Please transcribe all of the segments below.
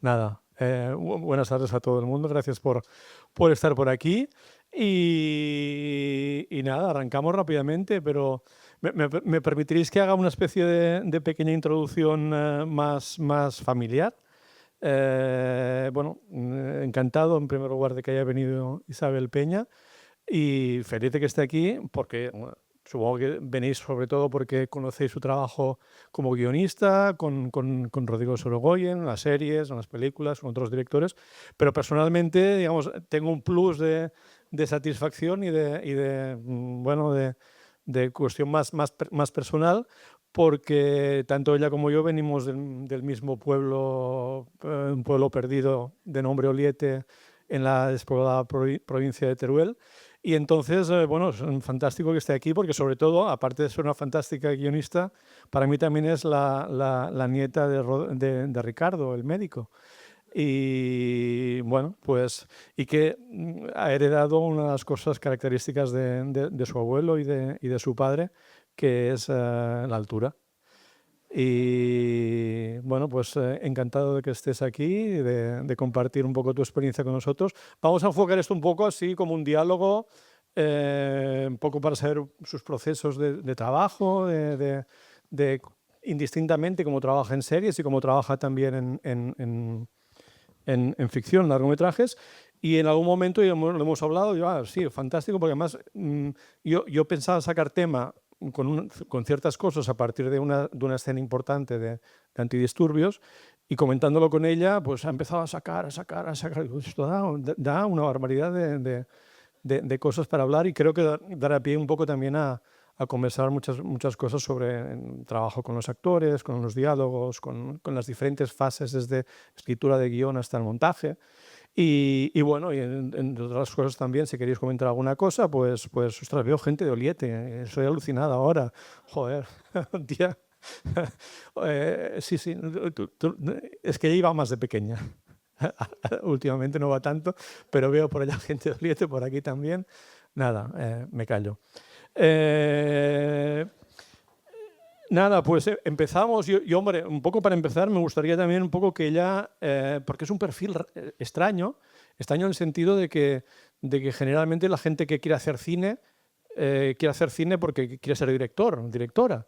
Nada, buenas tardes a todo el mundo, gracias por estar por aquí. Y nada, arrancamos rápidamente, pero me permitiréis que haga una especie de pequeña introducción más familiar. Bueno, encantado en primer lugar de que haya venido Isabel Peña y feliz de que esté aquí porque bueno, supongo que venís sobre todo porque conocéis su trabajo como guionista con Rodrigo Sorogoyen, en las series, en las películas, con otros directores, pero personalmente, digamos, tengo un plus de satisfacción bueno, de cuestión más personal, porque tanto ella como yo venimos del mismo pueblo, un pueblo perdido de nombre Oliete, en la despoblada provincia de Teruel. Y entonces, bueno, es fantástico que esté aquí porque sobre todo, aparte de ser una fantástica guionista, para mí también es la nieta de Ricardo, el médico. Y bueno, pues, y que ha heredado unas cosas características de su abuelo y de su padre, que es la altura. Y bueno, pues encantado de que estés aquí, de compartir un poco tu experiencia con nosotros. Vamos a enfocar esto un poco así como un diálogo, un poco para saber sus procesos de trabajo, de indistintamente cómo trabaja en series y cómo trabaja también en ficción, largometrajes. Y en algún momento lo hemos hablado, yo, sí, fantástico, porque además yo pensaba sacar tema con ciertas cosas a partir de una escena importante de antidisturbios y comentándolo con ella, pues ha empezado a sacar. Digo, esto da una barbaridad de cosas para hablar y creo que dará pie un poco también a conversar muchas cosas sobre el trabajo con los actores, con los diálogos, con las diferentes fases desde escritura de guión hasta el montaje. Y bueno, y entre otras cosas también, si queréis comentar alguna cosa, pues ostras, veo gente de Oliete, estoy alucinada ahora. Joder, tía. Sí, es que ella iba más de pequeña. Últimamente no va tanto, pero veo por allá gente de Oliete, por aquí también. Nada, me callo. Eh, Nada, pues empezamos. Hombre, un poco para empezar, me gustaría también un poco que ella, porque es un perfil extraño en el sentido de que generalmente la gente que quiere hacer cine porque quiere ser director, directora.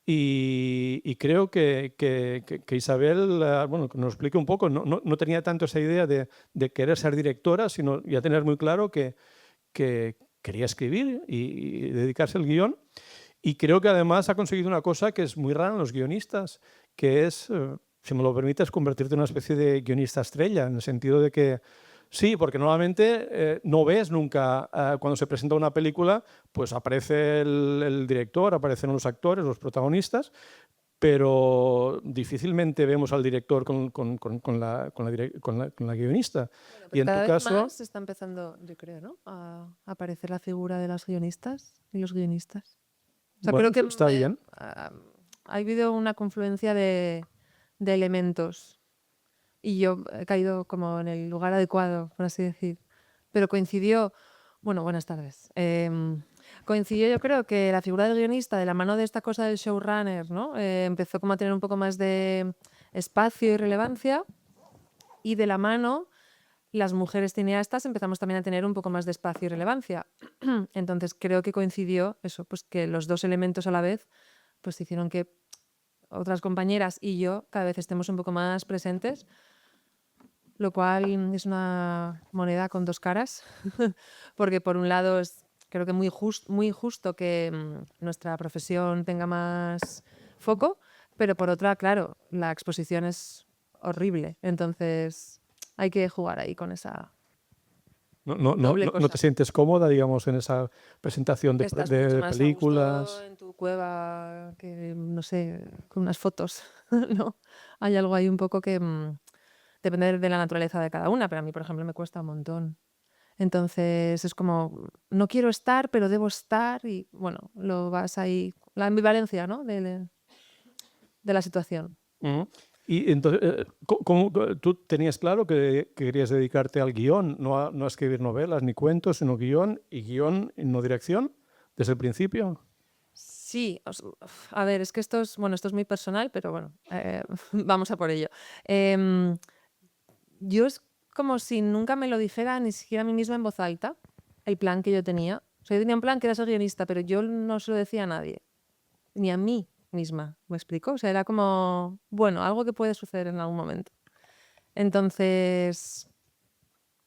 Y creo que Isabel, bueno, que nos explique un poco, no tenía tanto esa idea de querer ser directora, sino ya tener muy claro que quería escribir y dedicarse al guión. Y creo que además ha conseguido una cosa que es muy rara en los guionistas, que es, si me lo permites, convertirte en una especie de guionista estrella, en el sentido de que sí, porque normalmente no ves nunca, cuando se presenta una película, pues aparece el director, aparecen los actores, los protagonistas, pero difícilmente vemos al director con la guionista. Bueno, Y pero en tu cada vez caso, más está empezando, yo creo, ¿no? A aparecer la figura de las guionistas y los guionistas. O sea, bueno, creo que está bien. ha habido una confluencia de elementos y yo he caído como en el lugar adecuado, por así decir. Pero coincidió, bueno, buenas tardes. Coincidió, yo creo que la figura del guionista, de la mano de esta cosa del showrunner, ¿no? Empezó como a tener un poco más de espacio y relevancia, y de la mano las mujeres cineastas empezamos también a tener un poco más de espacio y relevancia. Entonces creo que coincidió eso, pues que los dos elementos a la vez pues hicieron que otras compañeras y yo cada vez estemos un poco más presentes, lo cual es una moneda con dos caras, porque por un lado es creo que muy justo que nuestra profesión tenga más foco, pero por otra, claro, la exposición es horrible, entonces hay que jugar ahí con esa No, no, no, doble no te cosa. sientes cómoda, digamos, en esa presentación de, Estás mucho de más a gusto películas. en tu cueva que, no sé, con unas fotos, ¿no? Hay algo ahí un poco que depende de la naturaleza de cada una, pero a mí, por ejemplo, me cuesta un montón. Entonces es como, no quiero estar, pero debo estar y, bueno, lo vas ahí, la ambivalencia, ¿no? De la situación. Ujú. Y entonces, tú tenías claro que querías dedicarte al guión, no a escribir novelas ni cuentos, sino guión y no dirección, desde el principio? Sí, a ver, es que esto es muy personal, pero bueno, vamos a por ello. Em, yo es como si nunca me lo dijera ni siquiera a mí misma en voz alta, el plan que yo tenía. O sea, yo tenía un plan que era ser guionista, pero yo no se lo decía a nadie, ni a mí misma, ¿me explico? O sea, era como, bueno, algo que puede suceder en algún momento. Entonces,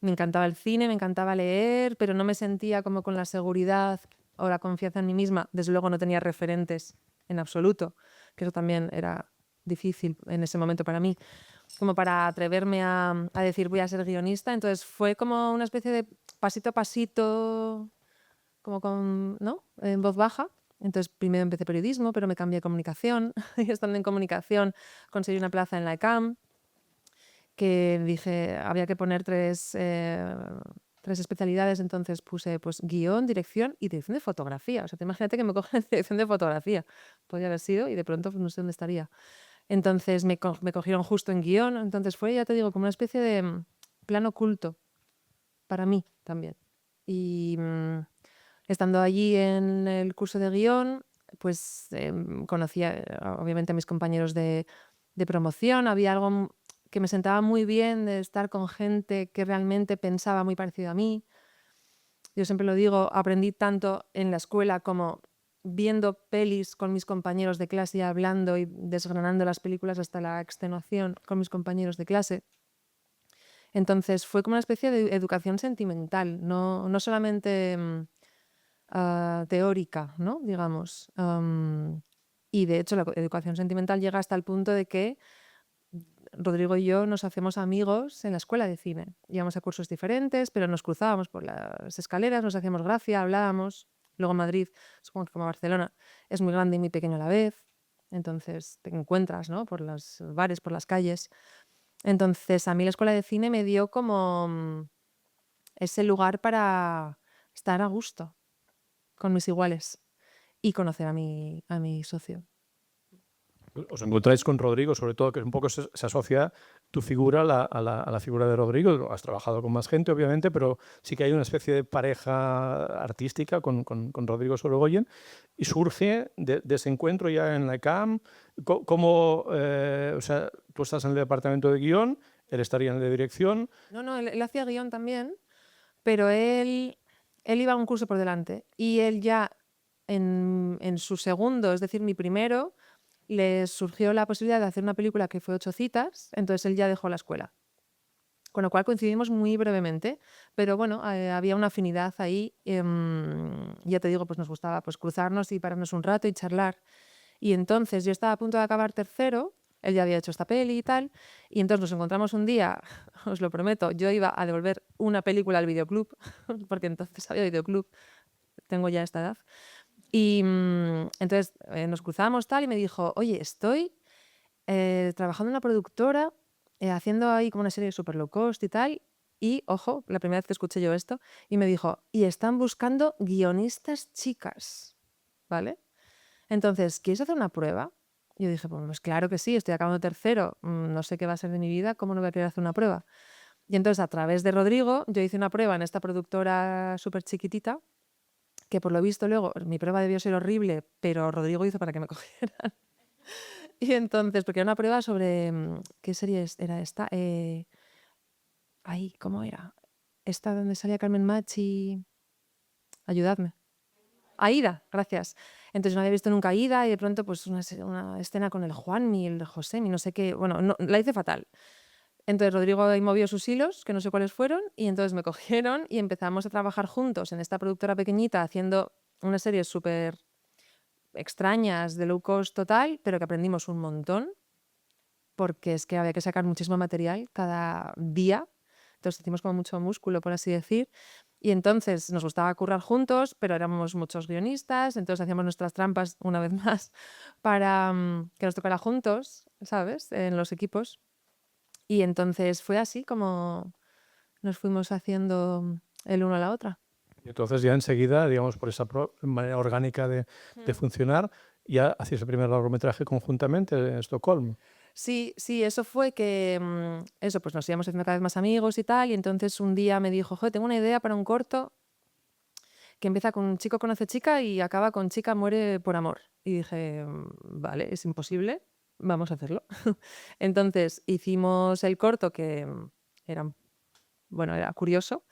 me encantaba el cine, me encantaba leer, pero no me sentía como con la seguridad o la confianza en mí misma. Desde luego no tenía referentes en absoluto, que eso también era difícil en ese momento para mí, como para atreverme a decir voy a ser guionista. Entonces fue como una especie de pasito a pasito, como con, ¿no? En voz baja. Entonces primero empecé periodismo, pero me cambié a comunicación y estando en comunicación conseguí una plaza en la ECAM, que dije, había que poner tres especialidades, entonces puse pues guión, dirección y dirección de fotografía. O sea, te imagínate que me cogen en dirección de fotografía. Podría haber sido y de pronto pues, no sé dónde estaría. Entonces me cogieron justo en guión, entonces fue, ya te digo, como una especie de plan oculto para mí también. Y estando allí en el curso de guión, pues conocía obviamente a mis compañeros de promoción, había algo que me sentaba muy bien de estar con gente que realmente pensaba muy parecido a mí. Yo siempre lo digo, aprendí tanto en la escuela como viendo pelis con mis compañeros de clase y hablando y desgranando las películas hasta la extenuación con mis compañeros de clase. Entonces fue como una especie de educación sentimental, no solamente teórica, ¿no? Digamos. Y de hecho la educación sentimental llega hasta el punto de que Rodrigo y yo nos hacemos amigos en la escuela de cine. Íbamos a cursos diferentes, pero nos cruzábamos por las escaleras, nos hacíamos gracia, hablábamos. Luego Madrid, supongo que como Barcelona, es muy grande y muy pequeño a la vez. Entonces te encuentras, ¿no? Por los bares, por las calles. Entonces a mí la escuela de cine me dio como ese lugar para estar a gusto con mis iguales y conocer a mi socio. Os encontráis con Rodrigo, sobre todo, que un poco se asocia tu figura a la figura de Rodrigo. Has trabajado con más gente, obviamente, pero sí que hay una especie de pareja artística con Rodrigo Sorogoyen y surge de ese encuentro ya en la ECAM. ¿Cómo, o sea, tú estás en el departamento de guión, él estaría en el de dirección? No, él hacía guión también, pero él iba un curso por delante y él ya en su segundo, es decir, mi primero, le surgió la posibilidad de hacer una película que fue 8 citas, entonces él ya dejó la escuela. Con lo cual coincidimos muy brevemente, pero bueno, había una afinidad ahí. Ya te digo, pues nos gustaba pues, cruzarnos y pararnos un rato y charlar. Y entonces yo estaba a punto de acabar tercero, él ya había hecho esta peli y tal, y entonces nos encontramos un día, os lo prometo, yo iba a devolver una película al videoclub, porque entonces había videoclub, tengo ya esta edad, y entonces nos cruzamos tal y me dijo, oye, estoy trabajando en una productora, haciendo ahí como una serie super low cost y tal, y ojo, la primera vez que escuché yo esto, y me dijo, y están buscando guionistas chicas, ¿vale? Entonces, ¿quieres hacer una prueba? Yo dije, pues claro que sí, estoy acabando tercero, no sé qué va a ser de mi vida, ¿cómo no voy a querer hacer una prueba? Y entonces, a través de Rodrigo, yo hice una prueba en esta productora súper chiquitita, que por lo visto luego, mi prueba debió ser horrible, pero Rodrigo hizo para que me cogieran. Y entonces, porque era una prueba sobre, ¿qué serie era esta? Ay, ¿cómo era? Esta donde salía Carmen Machi, ayudadme. Aída, gracias. Entonces no había visto nunca Aída y de pronto pues una escena con el Juanmi, el Josemi, no sé qué. Bueno, la hice fatal. Entonces Rodrigo ahí movió sus hilos, que no sé cuáles fueron, y entonces me cogieron y empezamos a trabajar juntos en esta productora pequeñita haciendo unas series súper extrañas de low cost total, pero que aprendimos un montón, porque es que había que sacar muchísimo material cada día. Entonces hicimos como mucho músculo, por así decir. Y entonces nos gustaba currar juntos, pero éramos muchos guionistas, entonces hacíamos nuestras trampas una vez más para que nos tocara juntos, ¿sabes? En los equipos. Y entonces fue así como nos fuimos haciendo el uno a la otra. Y entonces ya enseguida, digamos, por esa manera orgánica de funcionar, ya hacéis el primer largometraje conjuntamente en Estocolmo. Sí, eso fue que, eso, pues nos íbamos haciendo cada vez más amigos y tal, y entonces un día me dijo, joder, tengo una idea para un corto que empieza con chico conoce chica y acaba con chica muere por amor. Y dije, vale, es imposible, vamos a hacerlo. Entonces hicimos el corto que era curioso.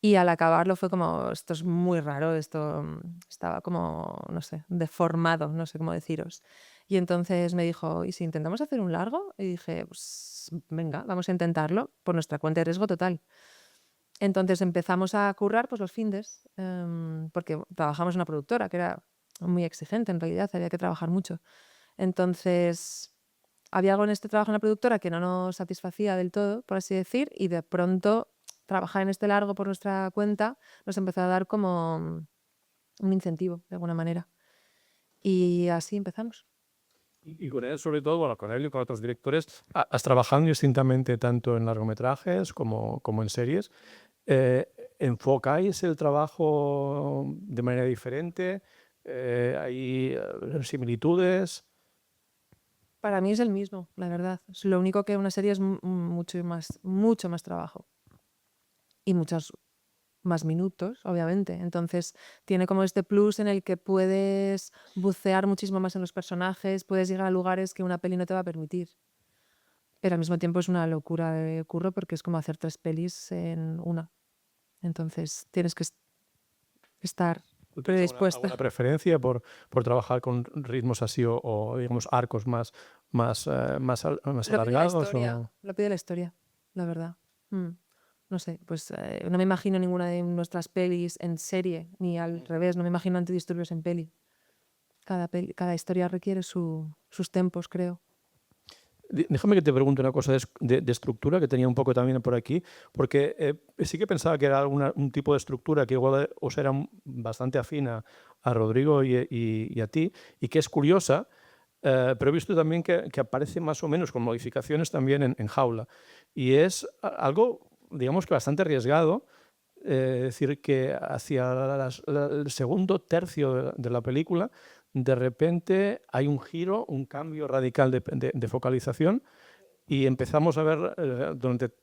Y al acabarlo fue como, esto es muy raro, esto estaba como, no sé, deformado, no sé cómo deciros. Y entonces me dijo, ¿y si intentamos hacer un largo? Y dije, pues venga, vamos a intentarlo por nuestra cuenta de riesgo total. Entonces empezamos a currar pues los findes, porque trabajamos en una productora que era muy exigente en realidad, había que trabajar mucho. Entonces había algo en este trabajo en la productora que no nos satisfacía del todo, por así decir, y de pronto trabajar en este largo por nuestra cuenta nos empezó a dar como un incentivo, de alguna manera. Y así empezamos. Y con él, sobre todo, bueno, con él y con otros directores, has trabajado distintamente tanto en largometrajes como en series. Eh, ¿Enfocáis el trabajo de manera diferente? ¿Hay similitudes? Para mí es el mismo, la verdad. Lo único que una serie es mucho más trabajo y muchos más minutos, obviamente. Entonces tiene como este plus en el que puedes bucear muchísimo más en los personajes, puedes llegar a lugares que una peli no te va a permitir. Pero al mismo tiempo es una locura de curro porque es como hacer 3 pelis en una. Entonces tienes que estar ¿Tú tienes alguna predispuesta. preferencia por trabajar con ritmos así digamos, arcos más Lo pide la alargados? historia, lo pide la historia, la verdad. Mm. No sé, pues no me imagino ninguna de nuestras pelis en serie, ni al revés, no me imagino antidisturbios en peli. Cada historia requiere sus tempos, creo. Déjame que te pregunte una cosa de estructura que tenía un poco también por aquí, porque sí que pensaba que era un tipo de estructura que igual os era bastante afina a Rodrigo y a ti, y que es curiosa, pero he visto también que aparece más o menos con modificaciones también en Jaula. Y es algo, digamos que bastante arriesgado, decir que hacia el segundo tercio de la película, de repente hay un giro, un cambio radical de focalización y empezamos a ver durante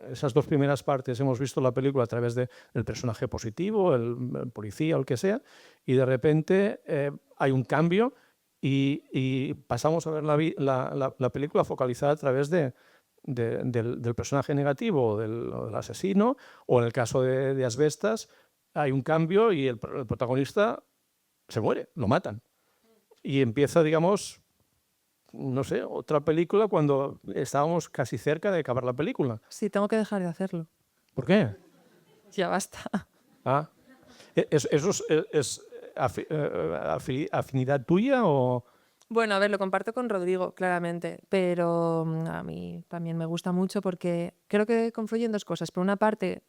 esas 2 primeras partes hemos visto la película a través del personaje positivo, el policía o el que sea, y de repente hay un cambio y pasamos a ver la película focalizada a través del personaje negativo o del asesino, o en el caso de Asbestas hay un cambio y el protagonista se muere, lo matan. Y empieza, digamos, no sé, otra película cuando estábamos casi cerca de acabar la película. Sí, tengo que dejar de hacerlo. ¿Por qué? Ya basta. Ah, ¿eso afinidad tuya o...? Bueno, a ver, lo comparto con Rodrigo, claramente, pero a mí también me gusta mucho porque creo que confluyen 2 cosas. Por una parte,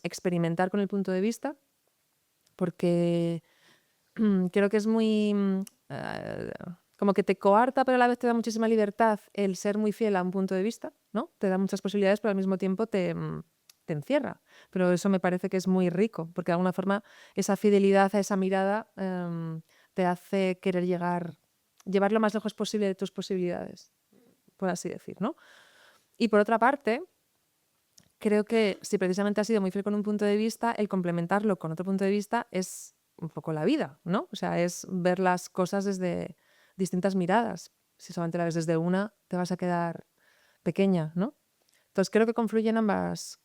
experimentar con el punto de vista, porque creo que es muy como que te coarta, pero a la vez te da muchísima libertad el ser muy fiel a un punto de vista, ¿no? Te da muchas posibilidades, pero al mismo tiempo te encierra. Pero eso me parece que es muy rico, porque de alguna forma esa fidelidad a esa mirada te hace querer llevar lo más lejos posible de tus posibilidades, por así decir, ¿no? Y por otra parte, creo que si precisamente has sido muy fiel con un punto de vista, el complementarlo con otro punto de vista es un poco la vida, ¿no? O sea, es ver las cosas desde distintas miradas. Si solamente la ves desde una, te vas a quedar pequeña, ¿no? Entonces creo que confluyen ambas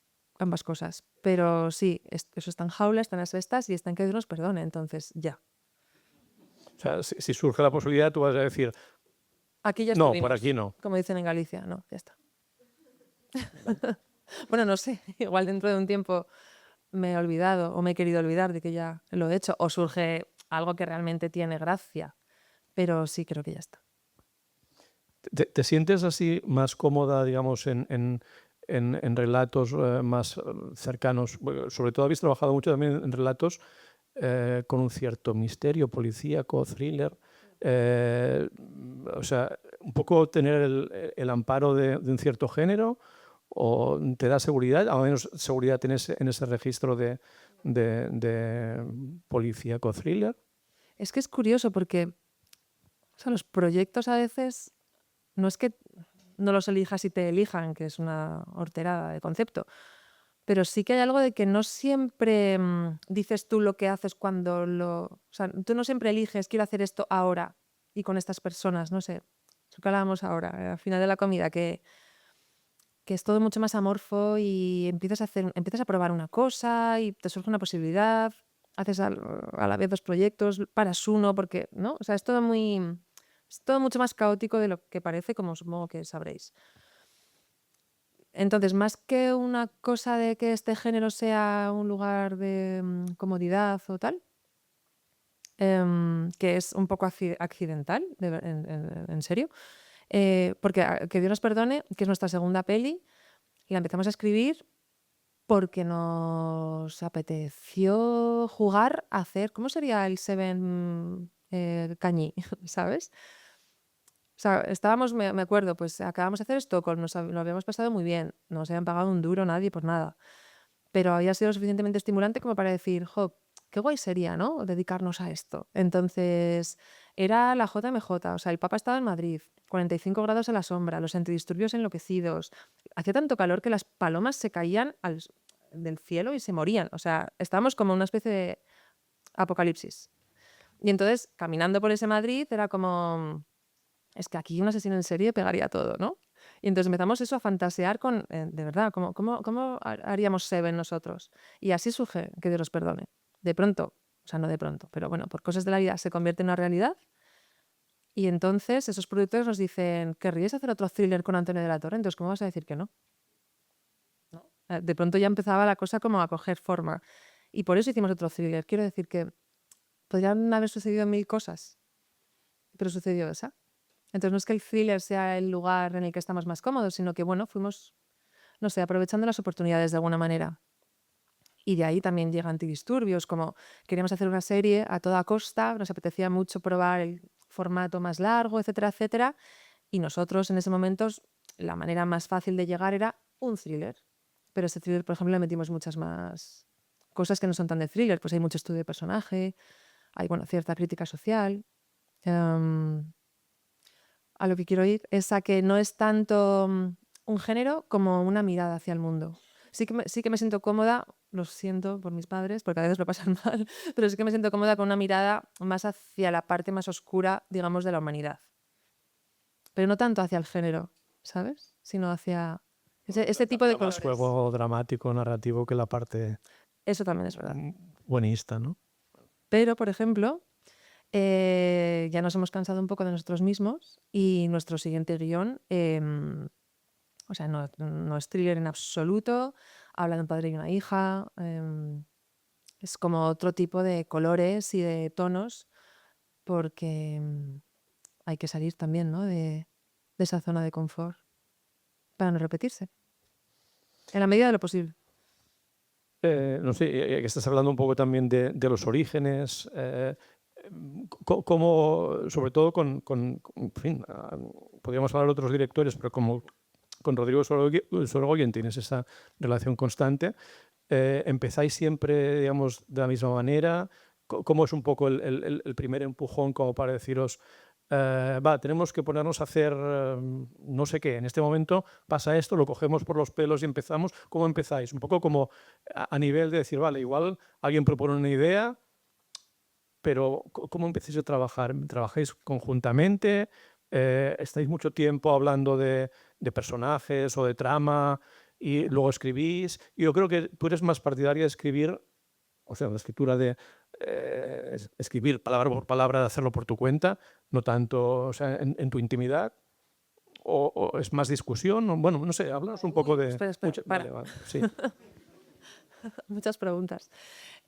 cosas. Pero sí, eso está en Jaula, está en Asbestas y está en Que Dios nos perdone. Entonces, ya. O sea, si surge la posibilidad, tú vas a decir, Aquí ya no, por estuvimos, aquí no. como dicen en Galicia. No, ya está. Bueno, no sé, igual dentro de un tiempo me he olvidado o me he querido olvidar de que ya lo he hecho o surge algo que realmente tiene gracia, pero sí creo que ya está. ¿Te sientes así más cómoda, digamos, en relatos más cercanos? Bueno, sobre todo habéis trabajado mucho también en relatos con un cierto misterio policíaco, thriller. eh, o sea, un poco tener el amparo de un cierto género o te da seguridad, al menos seguridad en ese registro de policíaco, thriller. Es que es curioso porque o sea, los proyectos a veces no es que no los elijas y te elijan, que es una horterada de concepto, pero sí que hay algo de que no siempre dices tú lo que haces cuando o sea, tú no siempre eliges, quiero hacer esto ahora y con estas personas, no sé, eso que hablábamos ahora, al final de la comida, que que es todo mucho más amorfo y empiezas a probar una cosa y te surge una posibilidad, haces a la vez 2 proyectos, paras uno porque, ¿no? O sea, es todo mucho más caótico de lo que parece, como supongo que sabréis. Entonces, más que una cosa de que este género sea un lugar de comodidad o tal, que es un poco accidental, en serio, porque que Dios nos perdone, que es nuestra segunda peli, la empezamos a escribir porque nos apeteció jugar a hacer, ¿cómo sería el Seven Cañí? ¿Sabes? O sea, estábamos, me acuerdo, pues acabamos de hacer Stockholm, lo habíamos pasado muy bien, no nos habían pagado un duro nadie por nada, pero había sido lo suficientemente estimulante como para decir, jo, qué guay sería, ¿no? Dedicarnos a esto. Entonces, era la JMJ, o sea, el Papa estaba en Madrid, 45 grados a la sombra, los antidisturbios enloquecidos. Hacía tanto calor que las palomas se caían del cielo y se morían. O sea, estábamos como en una especie de apocalipsis. Y entonces, caminando por ese Madrid, era como, es que aquí un asesino en serie pegaría todo, ¿no? Y entonces empezamos eso a fantasear con, de verdad, ¿cómo haríamos Seven nosotros? Y así surge, que Dios los perdone. De pronto, o sea, no de pronto, pero bueno, por cosas de la vida se convierte en una realidad. Y entonces esos productores nos dicen, ¿querríais hacer otro thriller con Antonio de la Torre? Entonces, ¿cómo vas a decir que no? ¿No? De pronto ya empezaba la cosa como a coger forma. Y por eso hicimos otro thriller. Quiero decir que podrían haber sucedido 1000 cosas, pero sucedió esa. Entonces no es que el thriller sea el lugar en el que estamos más cómodos, sino que, bueno, fuimos, no sé, aprovechando las oportunidades de alguna manera. Y de ahí también llega Antidisturbios, como queríamos hacer una serie a toda costa, nos apetecía mucho probar el formato más largo, etcétera, etcétera. Y nosotros en ese momento, la manera más fácil de llegar era un thriller. Pero ese thriller, por ejemplo, le metimos muchas más cosas que no son tan de thriller. Pues hay mucho estudio de personaje, hay, bueno, cierta crítica social. A lo que quiero ir es a que no es tanto un género como una mirada hacia el mundo. Sí que me siento cómoda, lo siento por mis padres, porque a veces lo pasan mal, pero sí que me siento cómoda con una mirada más hacia la parte más oscura, digamos, de la humanidad. Pero no tanto hacia el género, ¿sabes? Sino hacia ese tipo de Más colores. juego dramático, narrativo que la parte Eso también es verdad. buenista, ¿no? Pero, por ejemplo, ya nos hemos cansado un poco de nosotros mismos y nuestro siguiente guión, o sea, no es thriller en absoluto, habla de un padre y una hija, es como otro tipo de colores y de tonos, porque hay que salir también, ¿no? de esa zona de confort para no repetirse, en la medida de lo posible. No sé, que estás hablando un poco también de los orígenes, como, sobre todo en fin, podríamos hablar de otros directores, pero como con Rodrigo Sorogoyen tienes esa relación constante, ¿empezáis siempre, digamos, de la misma manera? ¿Cómo es un poco el primer empujón como para deciros, tenemos que ponernos a hacer no sé qué, en este momento pasa esto, lo cogemos por los pelos y empezamos? ¿Cómo empezáis? Un poco como a nivel de decir, vale, igual alguien propone una idea, pero ¿cómo empezáis a trabajar? ¿Trabajáis conjuntamente? ¿Estáis mucho tiempo hablando de personajes o de trama y luego escribís? Yo creo que tú eres más partidaria de escribir, o sea, la escritura de escribir palabra por palabra, de hacerlo por tu cuenta, no tanto, o sea, en tu intimidad, o es más discusión. Bueno, no sé, háblanos un poco de... Espera, para. Vale, sí. Muchas preguntas,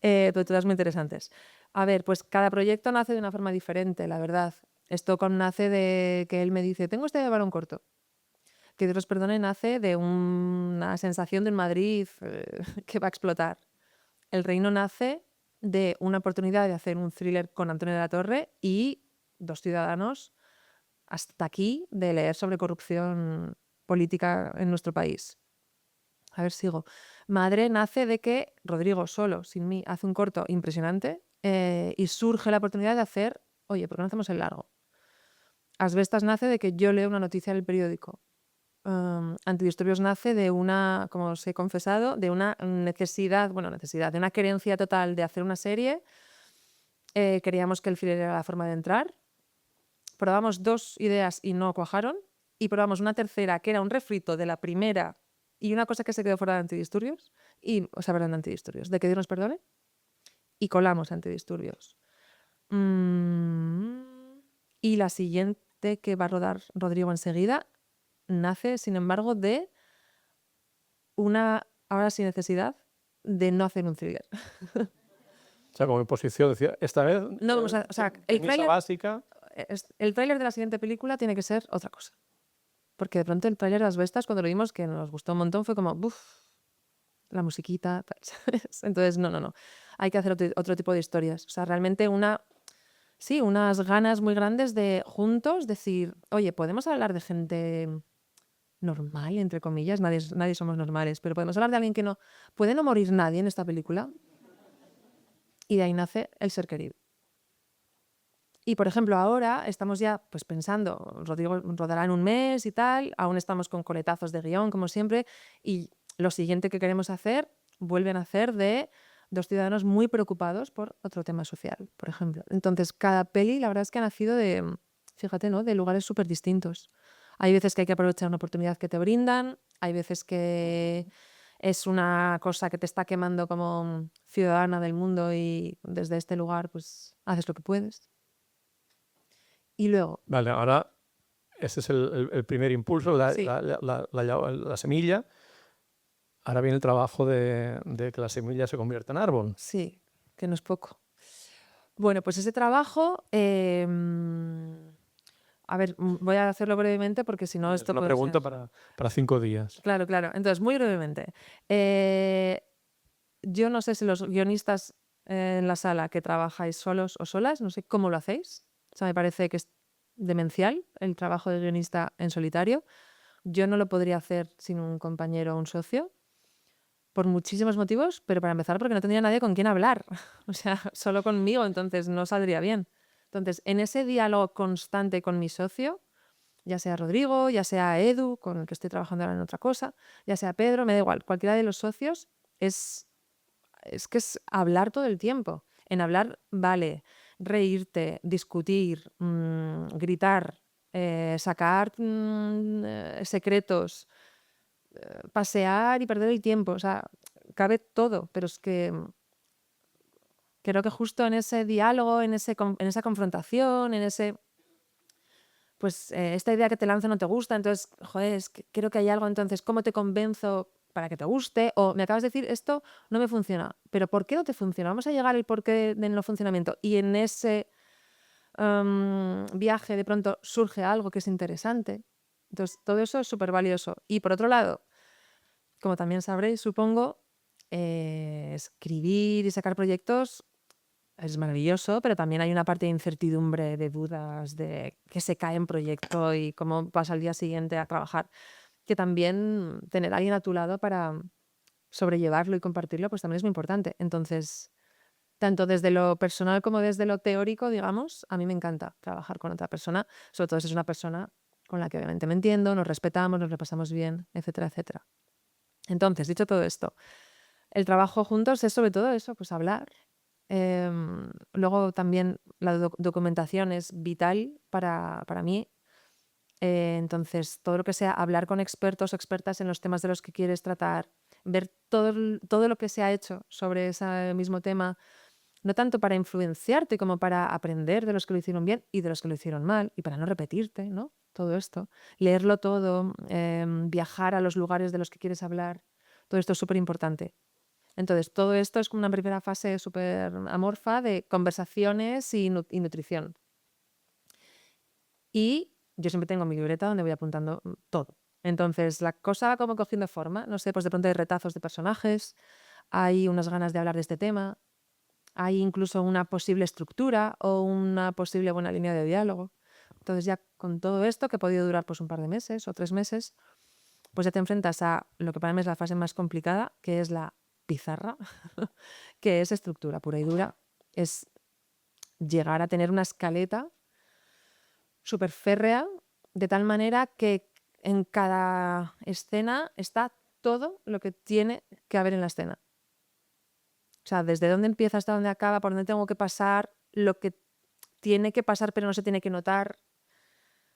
pero todas muy interesantes. A ver, pues cada proyecto nace de una forma diferente, la verdad. Stockholm nace de que él me dice, tengo este balón corto. Que Dios los perdone nace de una sensación de un Madrid que va a explotar. El Reino nace de una oportunidad de hacer un thriller con Antonio de la Torre y 2 ciudadanos hasta aquí de leer sobre corrupción política en nuestro país. A ver, sigo. Madre nace de que Rodrigo solo, sin mí, hace un corto impresionante y surge la oportunidad de hacer, oye, ¿por qué no hacemos el largo? Asbestas nace de que yo leo una noticia en el periódico. Antidisturbios nace de una, como os he confesado, de una necesidad, de una querencia total de hacer una serie. Queríamos que el thriller era la forma de entrar. Probamos 2 ideas y no cuajaron. Y probamos una tercera que era un refrito de la primera y una cosa que se quedó fuera de antidisturbios, o sea, perdón, de antidisturbios, de que Dios nos perdone, y colamos antidisturbios. Y la siguiente que va a rodar Rodrigo enseguida nace, sin embargo, de una, ahora sin necesidad, de no hacer un thriller. O sea, como imposición, decía, esta vez, No, o sea, premisa básica. el tráiler de la siguiente película tiene que ser otra cosa. Porque de pronto el tráiler de Las Bestas, cuando lo vimos, que nos gustó un montón, fue como, buf, la musiquita, tal, ¿sabes? Entonces, no. Hay que hacer otro tipo de historias. O sea, realmente unas ganas muy grandes de juntos decir, oye, podemos hablar de gente normal, entre comillas, nadie somos normales, pero podemos hablar de alguien que no... ¿Puede no morir nadie en esta película? Y de ahí nace El ser querido. Y, por ejemplo, ahora estamos ya pues pensando, Rodrigo rodará en un mes y tal, aún estamos con coletazos de guión, como siempre, y lo siguiente que queremos hacer, vuelven a hacer de dos ciudadanos muy preocupados por otro tema social, por ejemplo. Entonces, cada peli, la verdad es que ha nacido fíjate, ¿no?, de lugares súper distintos. Hay veces que hay que aprovechar una oportunidad que te brindan, hay veces que es una cosa que te está quemando como ciudadana del mundo y desde este lugar pues haces lo que puedes. Y luego, Vale, ahora ese es el primer impulso, sí, la semilla. Ahora viene el trabajo de que la semilla se convierta en árbol. sí, que no es poco. Bueno, pues ese trabajo, a ver, voy a hacerlo brevemente porque si no Es esto una puede ser... pregunta para 5 días. Claro. Entonces, muy brevemente. Yo no sé si los guionistas en la sala que trabajáis solos o solas, no sé cómo lo hacéis. O sea, me parece que es demencial el trabajo de guionista en solitario. Yo no lo podría hacer sin un compañero o un socio, por muchísimos motivos, pero para empezar porque no tendría nadie con quien hablar. O sea, solo conmigo, entonces no saldría bien. Entonces, en ese diálogo constante con mi socio, ya sea Rodrigo, ya sea Edu, con el que estoy trabajando ahora en otra cosa, ya sea Pedro, me da igual, cualquiera de los socios, es que es hablar todo el tiempo. En hablar vale reírte, discutir, gritar, sacar secretos, pasear y perder el tiempo. O sea, cabe todo, pero es que creo que justo en ese diálogo, en esa confrontación, pues esta idea que te lanzo no te gusta, entonces, joder, es que creo que hay algo, entonces, ¿cómo te convenzo para que te guste? O me acabas de decir, esto no me funciona, pero ¿por qué no te funciona? Vamos a llegar al porqué del no funcionamiento. Y en ese viaje de pronto surge algo que es interesante. Entonces, todo eso es súper valioso. Y por otro lado, como también sabréis, supongo, escribir y sacar proyectos es maravilloso, pero también hay una parte de incertidumbre, de dudas, de que se cae en proyecto y cómo vas al día siguiente a trabajar, que también tener a alguien a tu lado para sobrellevarlo y compartirlo, pues también es muy importante. Entonces, tanto desde lo personal como desde lo teórico, digamos, a mí me encanta trabajar con otra persona, sobre todo si es una persona con la que obviamente me entiendo, nos respetamos, nos repasamos bien, etcétera, etcétera. Entonces, dicho todo esto, el trabajo juntos es sobre todo eso, pues hablar. Luego también la documentación es vital para mí. Entonces, todo lo que sea hablar con expertos o expertas en los temas de los que quieres tratar, ver todo lo que se ha hecho sobre ese mismo tema, no tanto para influenciarte como para aprender de los que lo hicieron bien y de los que lo hicieron mal y para no repetirte, ¿no? Todo esto, leerlo todo, viajar a los lugares de los que quieres hablar, todo esto es súper importante. Entonces, todo esto es como una primera fase súper amorfa de conversaciones y nutrición. Y yo siempre tengo mi libreta donde voy apuntando todo. Entonces, la cosa va como cogiendo forma. No sé, pues de pronto hay retazos de personajes, hay unas ganas de hablar de este tema, hay incluso una posible estructura o una posible buena línea de diálogo. Entonces, ya con todo esto, que ha podido durar pues un par de meses o 3 meses, pues ya te enfrentas a lo que para mí es la fase más complicada, que es la pizarra, que es estructura pura y dura. Es llegar a tener una escaleta súper férrea, de tal manera que en cada escena está todo lo que tiene que haber en la escena. O sea, desde dónde empieza hasta dónde acaba, por dónde tengo que pasar, lo que tiene que pasar pero no se tiene que notar,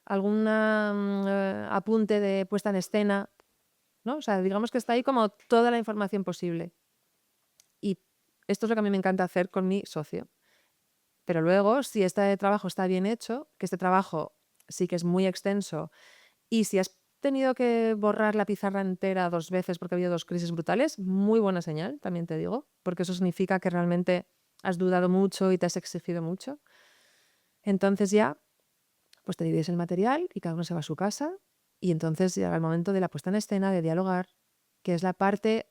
algún apunte de puesta en escena. ¿no? O sea, digamos que está ahí como toda la información posible. Y esto es lo que a mí me encanta hacer con mi socio. Pero luego, si este trabajo está bien hecho, que este trabajo sí que es muy extenso, y si has tenido que borrar la pizarra entera 2 veces porque ha habido 2 crisis brutales, muy buena señal, también te digo, porque eso significa que realmente has dudado mucho y te has exigido mucho. Entonces ya, pues te divides el material y cada uno se va a su casa y entonces llega el momento de la puesta en escena, de dialogar, que es la parte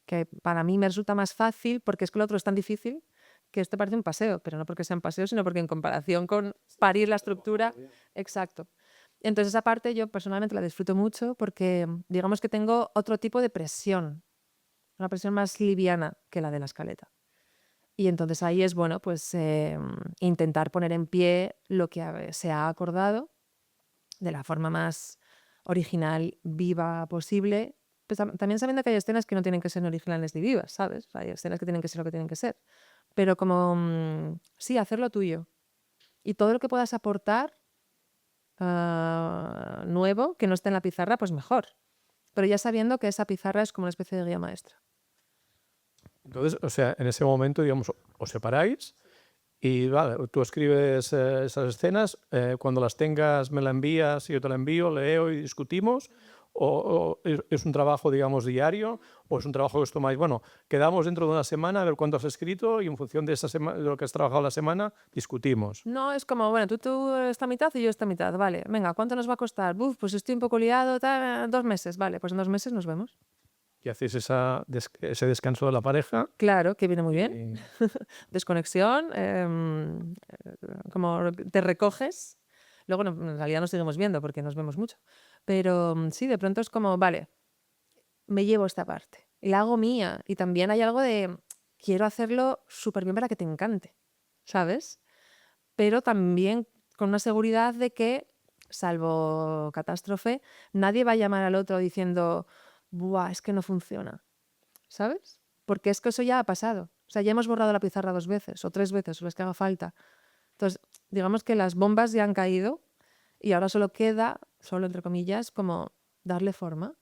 que para mí me resulta más fácil porque es que lo otro es tan difícil que esto parece un paseo, pero no porque sea un paseo, sino porque en comparación con parir la estructura, exacto. Entonces esa parte yo personalmente la disfruto mucho porque digamos que tengo otro tipo de presión, una presión más liviana que la de la escaleta. Y entonces ahí es bueno, pues intentar poner en pie lo que se ha acordado de la forma más original, viva posible. Pues también sabiendo que hay escenas que no tienen que ser originales ni vivas, ¿sabes? Hay escenas que tienen que ser lo que tienen que ser. Pero como, sí, hacerlo tuyo. Y todo lo que puedas aportar nuevo, que no esté en la pizarra, pues mejor. Pero ya sabiendo que esa pizarra es como una especie de guía maestra. Entonces, o sea, en ese momento, digamos, os separáis y vale, tú escribes esas escenas, cuando las tengas me la envías y yo te la envío, leo y discutimos, o es un trabajo, digamos, diario, o es un trabajo que os tomáis, bueno, quedamos dentro de una semana a ver cuánto has escrito y en función de, de lo que has trabajado la semana, discutimos. No, es como, bueno, tú esta mitad y yo esta mitad, vale. Venga, ¿cuánto nos va a costar? Buf, pues estoy un poco liado, 2 meses, vale, pues en 2 meses nos vemos. Y hacéis ese descanso de la pareja. Claro, que viene muy bien. Y Desconexión, como te recoges. Luego, en realidad nos seguimos viendo porque nos vemos mucho. Pero sí, de pronto es como, vale, me llevo esta parte y la hago mía. Y también hay algo de, quiero hacerlo súper bien para que te encante, ¿sabes? Pero también con una seguridad de que, salvo catástrofe, nadie va a llamar al otro diciendo, buah, es que no funciona, ¿sabes? Porque es que eso ya ha pasado. O sea, ya hemos borrado la pizarra 2 veces o 3 veces o las que haga falta. Entonces, digamos que las bombas ya han caído y ahora solo queda, solo entre comillas, como darle forma.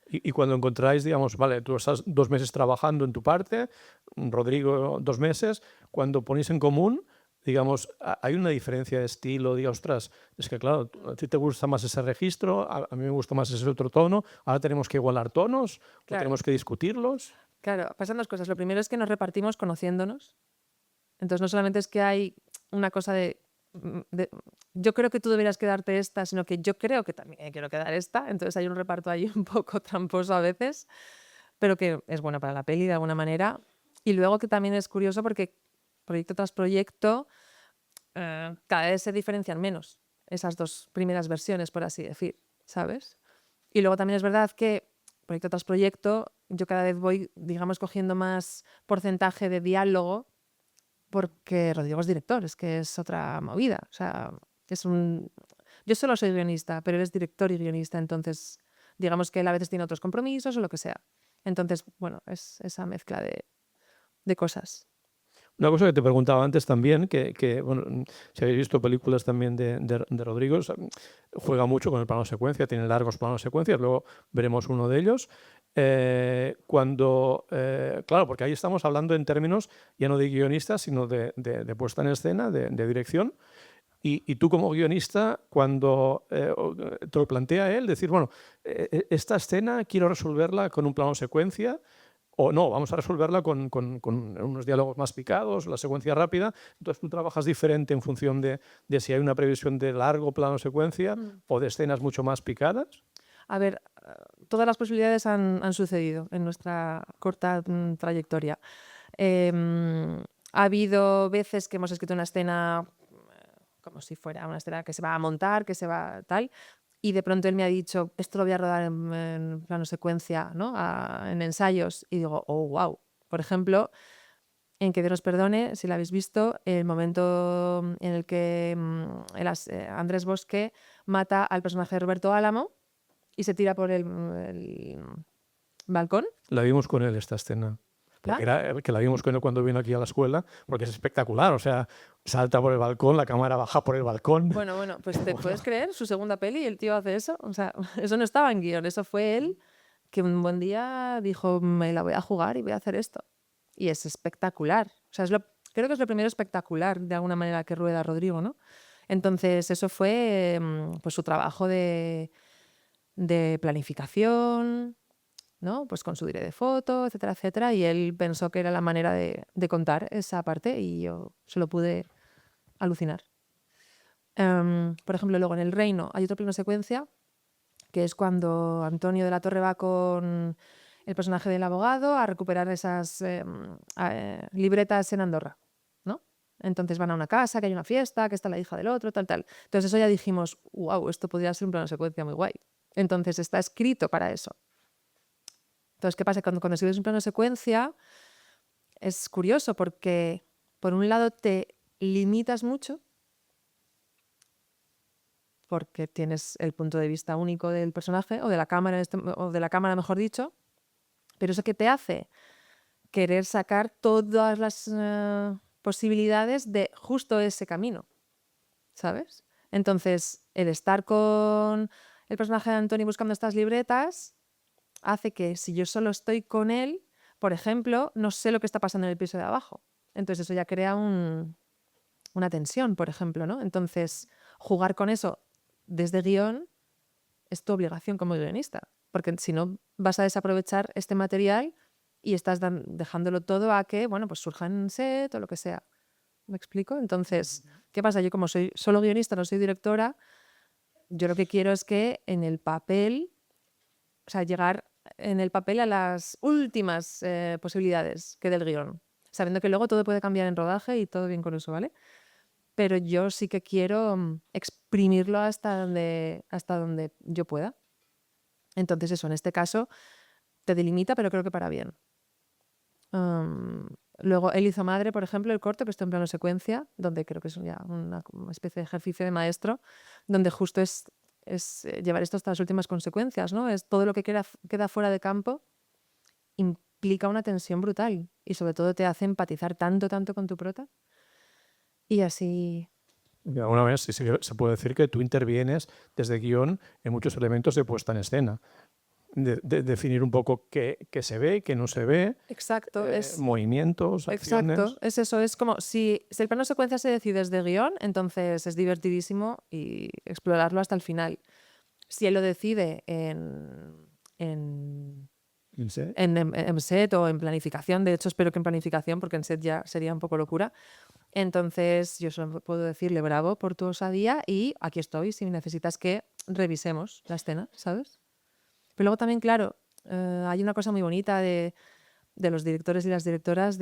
y cuando encontráis, digamos, vale, tú estás 2 meses trabajando en tu parte, Rodrigo 2 meses, cuando ponéis en común, digamos, hay una diferencia de estilo, diga, ostras, es que claro, a ti te gusta más ese registro, a mí me gusta más ese otro tono, ahora tenemos que igualar tonos, o Claro, tenemos que discutirlos. claro, pasan 2 cosas. Lo primero es que nos repartimos conociéndonos. Entonces, no solamente es que hay una cosa de yo creo que tú deberías quedarte esta, sino que yo creo que también me quiero quedar esta. Entonces hay un reparto ahí un poco tramposo a veces, pero que es bueno para la peli de alguna manera. Y luego que también es curioso porque proyecto tras proyecto cada vez se diferencian menos esas 2 primeras versiones, por así decir, ¿sabes? Y luego también es verdad que proyecto tras proyecto yo cada vez voy, digamos, cogiendo más porcentaje de diálogo porque Rodrigo es director, es que es otra movida. O sea, yo solo soy guionista, pero él es director y guionista, entonces digamos que él a veces tiene otros compromisos o lo que sea. Entonces, bueno, es esa mezcla de cosas. Una cosa que te preguntaba antes también, bueno, si habéis visto películas también de Rodrigo, juega mucho con el plano secuencia, tiene largos planos secuencias, luego veremos uno de ellos. Claro, porque ahí estamos hablando en términos ya no de guionista, sino de puesta en escena, de dirección. Y tú como guionista, cuando te lo plantea él, decir, bueno, esta escena quiero resolverla con un plano secuencia, o no, vamos a resolverla con unos diálogos más picados, la secuencia rápida. Entonces tú trabajas diferente en función de si hay una previsión de largo plano secuencia o de escenas mucho más picadas. A ver, todas las posibilidades han sucedido en nuestra corta trayectoria. Ha habido veces que hemos escrito una escena como si fuera una escena que se va a montar, que se va tal, y de pronto él me ha dicho, esto lo voy a rodar en plano secuencia, ¿no? En ensayos, y digo, oh, wow. Por ejemplo, en Que Dios nos perdone, si la habéis visto, el momento en el que Andrés Bosque mata al personaje de Roberto Álamo y se tira por el balcón. La vimos con él esta escena. porque ¿Ya? era que la vimos cuando vino aquí a la escuela, porque es espectacular, o sea, salta por el balcón, la cámara baja por el balcón. Bueno, pues te Bueno, puedes creer, su segunda peli, el tío hace eso. O sea, eso no estaba en guión, eso fue él que un buen día dijo, me la voy a jugar y voy a hacer esto. Y es espectacular. O sea, creo que es lo primero espectacular, de alguna manera, que rueda Rodrigo, ¿no? Entonces, eso fue pues su trabajo de planificación, ¿no? Pues con su director de foto, etcétera, etcétera. Y él pensó que era la manera de contar esa parte y yo se lo pude alucinar. Por ejemplo, luego en El Reino hay otro plano secuencia que es cuando Antonio de la Torre va con el personaje del abogado a recuperar esas libretas en Andorra, ¿no? Entonces van a una casa, que hay una fiesta, que está la hija del otro, tal, tal. Entonces eso ya dijimos, wow, esto podría ser un plano secuencia muy guay. Entonces está escrito para eso. Entonces, ¿qué pasa? Cuando escribes un plano secuencia es curioso porque, por un lado, te limitas mucho porque tienes el punto de vista único del personaje o de la cámara, o de la cámara, mejor dicho, pero eso que te hace querer sacar todas las posibilidades de justo ese camino, ¿sabes? Entonces, el estar con el personaje de Antonio buscando estas libretas hace que si yo solo estoy con él, por ejemplo, no sé lo que está pasando en el piso de abajo. Entonces eso ya crea una tensión, por ejemplo, ¿no? Entonces, jugar con eso desde guión es tu obligación como guionista, porque si no vas a desaprovechar este material y estás dejándolo todo a que, bueno, pues surja en set o lo que sea. ¿Me explico? Entonces, ¿qué pasa? Yo como soy solo guionista, no soy directora, yo lo que quiero es que en el papel, o sea, llegar en el papel a las últimas posibilidades que del guión, sabiendo que luego todo puede cambiar en rodaje y todo bien con eso, ¿vale? Pero yo sí que quiero exprimirlo hasta donde yo pueda. Entonces eso, en este caso, te delimita, pero creo que para bien. Luego, él hizo Madre, por ejemplo, el corte, que está en plano secuencia, donde creo que es ya una especie de ejercicio de maestro, donde justo es llevar esto hasta las últimas consecuencias, ¿no? Es todo lo que queda fuera de campo implica una tensión brutal y sobre todo te hace empatizar tanto, tanto con tu prota. Y así. una vez sí se puede decir que tú intervienes desde guión en muchos elementos de puesta en escena. De definir un poco qué se ve, qué no se ve, Exacto, movimientos, acciones. es eso, es como si el plano secuencia se decide desde guión, entonces es divertidísimo y explorarlo hasta el final. Si él lo decide en ¿Sí? en set o en planificación, de hecho espero que en planificación, porque en set ya sería un poco locura, entonces yo solo puedo decirle bravo por tu osadía y aquí estoy si necesitas que revisemos la escena, ¿sabes? Pero luego también, claro, hay una cosa muy bonita de los directores y las directoras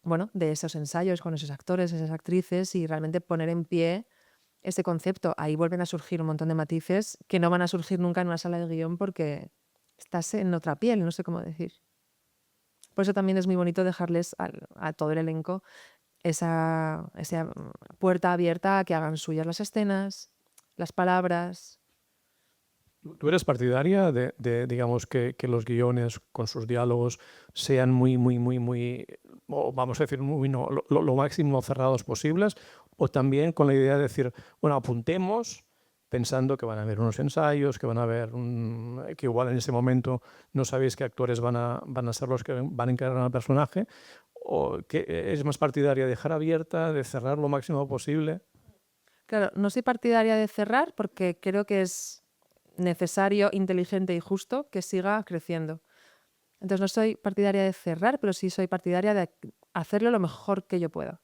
bueno, de esos ensayos con esos actores, esas actrices y realmente poner en pie ese concepto. Ahí vuelven a surgir un montón de matices que no van a surgir nunca en una sala de guión porque estás en otra piel, no sé cómo decir. Por eso también es muy bonito dejarles a todo el elenco esa puerta abierta a que hagan suyas las escenas, las palabras. ¿Tú eres partidaria de digamos, que los guiones con sus diálogos sean muy, o vamos a decir, lo máximo cerrados posibles? ¿O también con la idea de decir, bueno, apuntemos pensando que van a haber unos ensayos, que van a haber, que igual en ese momento no sabéis qué actores van a ser los que van a encarnar al personaje? ¿O que es más partidaria de dejar abierta, de cerrar lo máximo posible? Claro, no soy partidaria de cerrar porque creo que es necesario, inteligente y justo que siga creciendo. Entonces no soy partidaria de cerrar, pero sí soy partidaria de hacerlo lo mejor que yo pueda.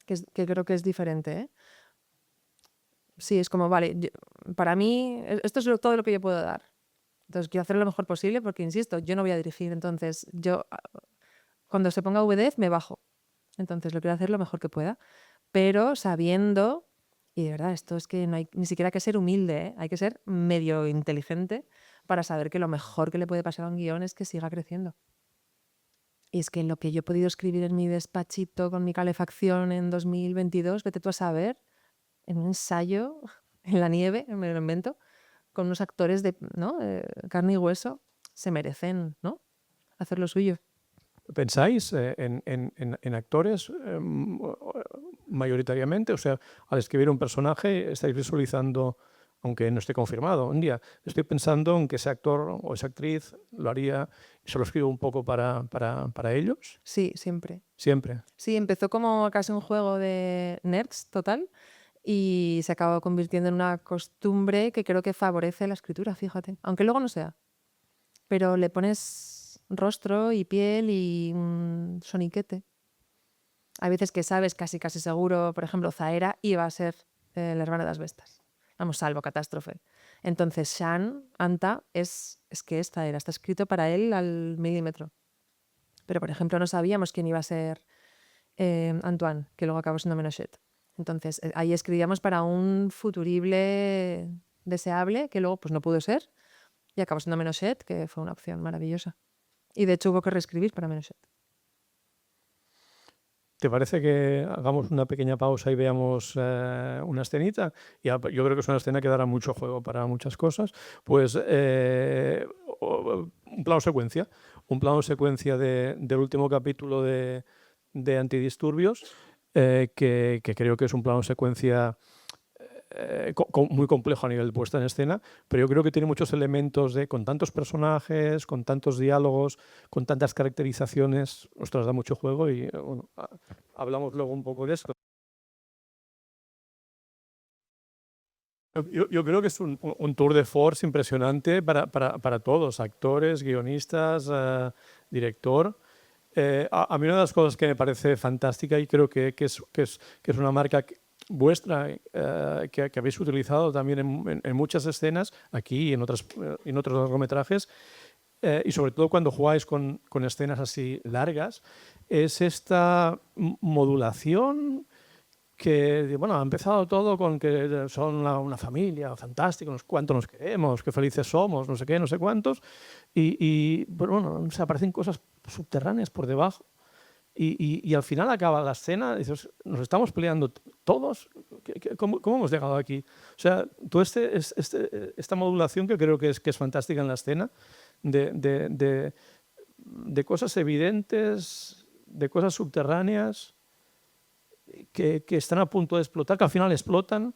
Que creo que es diferente, ¿eh? Sí, es como, vale, para mí esto es todo lo que yo puedo dar. Entonces quiero hacerlo lo mejor posible porque, insisto, yo no voy a dirigir. Entonces yo, cuando se ponga V10, me bajo. Entonces lo quiero hacer lo mejor que pueda. Pero sabiendo, y de verdad, esto es que no hay ni siquiera que ser humilde, ¿eh? Hay que ser medio inteligente para saber que lo mejor que le puede pasar a un guión es que siga creciendo. Y es que lo que yo he podido escribir en mi despachito con mi calefacción en 2022, vete tú a saber, en un ensayo en la nieve, me lo invento, con unos actores de, ¿no? Carne y hueso, se merecen, ¿no? Hacer lo suyo. ¿Pensáis en actores mayoritariamente? O sea, al escribir un personaje estáis visualizando, aunque no esté confirmado, un día estoy pensando en que ese actor o esa actriz lo haría y se lo escribo un poco para ellos. Sí, siempre. Siempre. Sí, empezó como casi un juego de nerds total y se acabó convirtiendo en una costumbre que creo que favorece la escritura, fíjate, aunque luego no sea. Pero le pones rostro y piel y un soniquete. Hay veces que sabes casi seguro, por ejemplo, Zaera iba a ser la hermana de las bestas. Vamos, salvo catástrofe. Entonces, Shan, Anta, es que es Zaera, está escrito para él al milímetro. Pero, por ejemplo, no sabíamos quién iba a ser Antoine, que luego acabó siendo Menochet. Entonces, ahí escribíamos para un futurible deseable, que luego pues no pudo ser, y acabó siendo Menochet, que fue una opción maravillosa. Y de hecho hubo que reescribir para Menochet. ¿Te parece que hagamos una pequeña pausa y veamos una escenita? Yo creo que es una escena que dará mucho juego para muchas cosas. Pues un plano secuencia. Un plano secuencia del último capítulo de Antidisturbios, que creo que es un plano secuencia muy complejo a nivel de puesta en escena, pero yo creo que tiene muchos elementos con tantos personajes, con tantos diálogos, con tantas caracterizaciones, ostras, da mucho juego y bueno, hablamos luego un poco de esto. Yo creo que es un tour de force impresionante para todos, actores, guionistas, director. A mí una de las cosas que me parece fantástica y creo que es una marca vuestra que habéis utilizado también en muchas escenas, aquí y en otros largometrajes, y sobre todo cuando jugáis con escenas así largas, es esta modulación que, bueno, ha empezado todo con que son una familia fantástica, cuánto nos queremos, qué felices somos, no sé qué, no sé cuántos, y bueno, o sea, aparecen cosas subterráneas por debajo. Y al final acaba la escena y dices, nos estamos peleando todos. ¿Cómo hemos llegado aquí? O sea, toda esta modulación que creo que es fantástica en la escena, de cosas evidentes, de cosas subterráneas que están a punto de explotar, que al final explotan.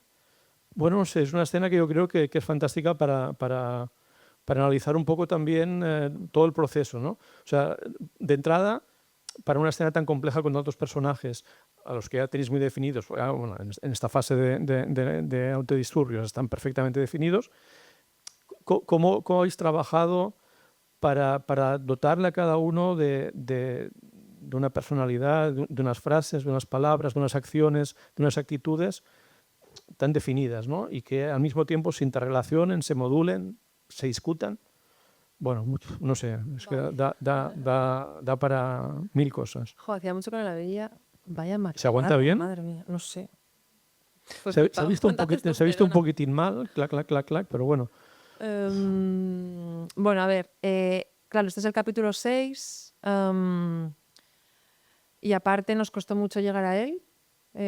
Bueno, no sé, es una escena que yo creo que es fantástica para analizar un poco también todo el proceso, ¿no? O sea, de entrada, para una escena tan compleja con tantos personajes a los que ya tenéis muy definidos, bueno, en esta fase de autodisturbios están perfectamente definidos, ¿cómo habéis trabajado para dotarle a cada uno de una personalidad, de unas frases, de unas palabras, de unas acciones, de unas actitudes tan definidas, ¿no? Y que al mismo tiempo se interrelacionen, se modulen, se discutan? Bueno, no sé, es que da para mil cosas. Jo, hacía mucho que no la veía. Vaya mal. ¿Se aguanta bien? Madre mía, no sé. Se ha visto un poquitín mal, clac, clac, clac, clac, pero bueno. Bueno, a ver, claro, este es el capítulo 6 y aparte nos costó mucho llegar a él. O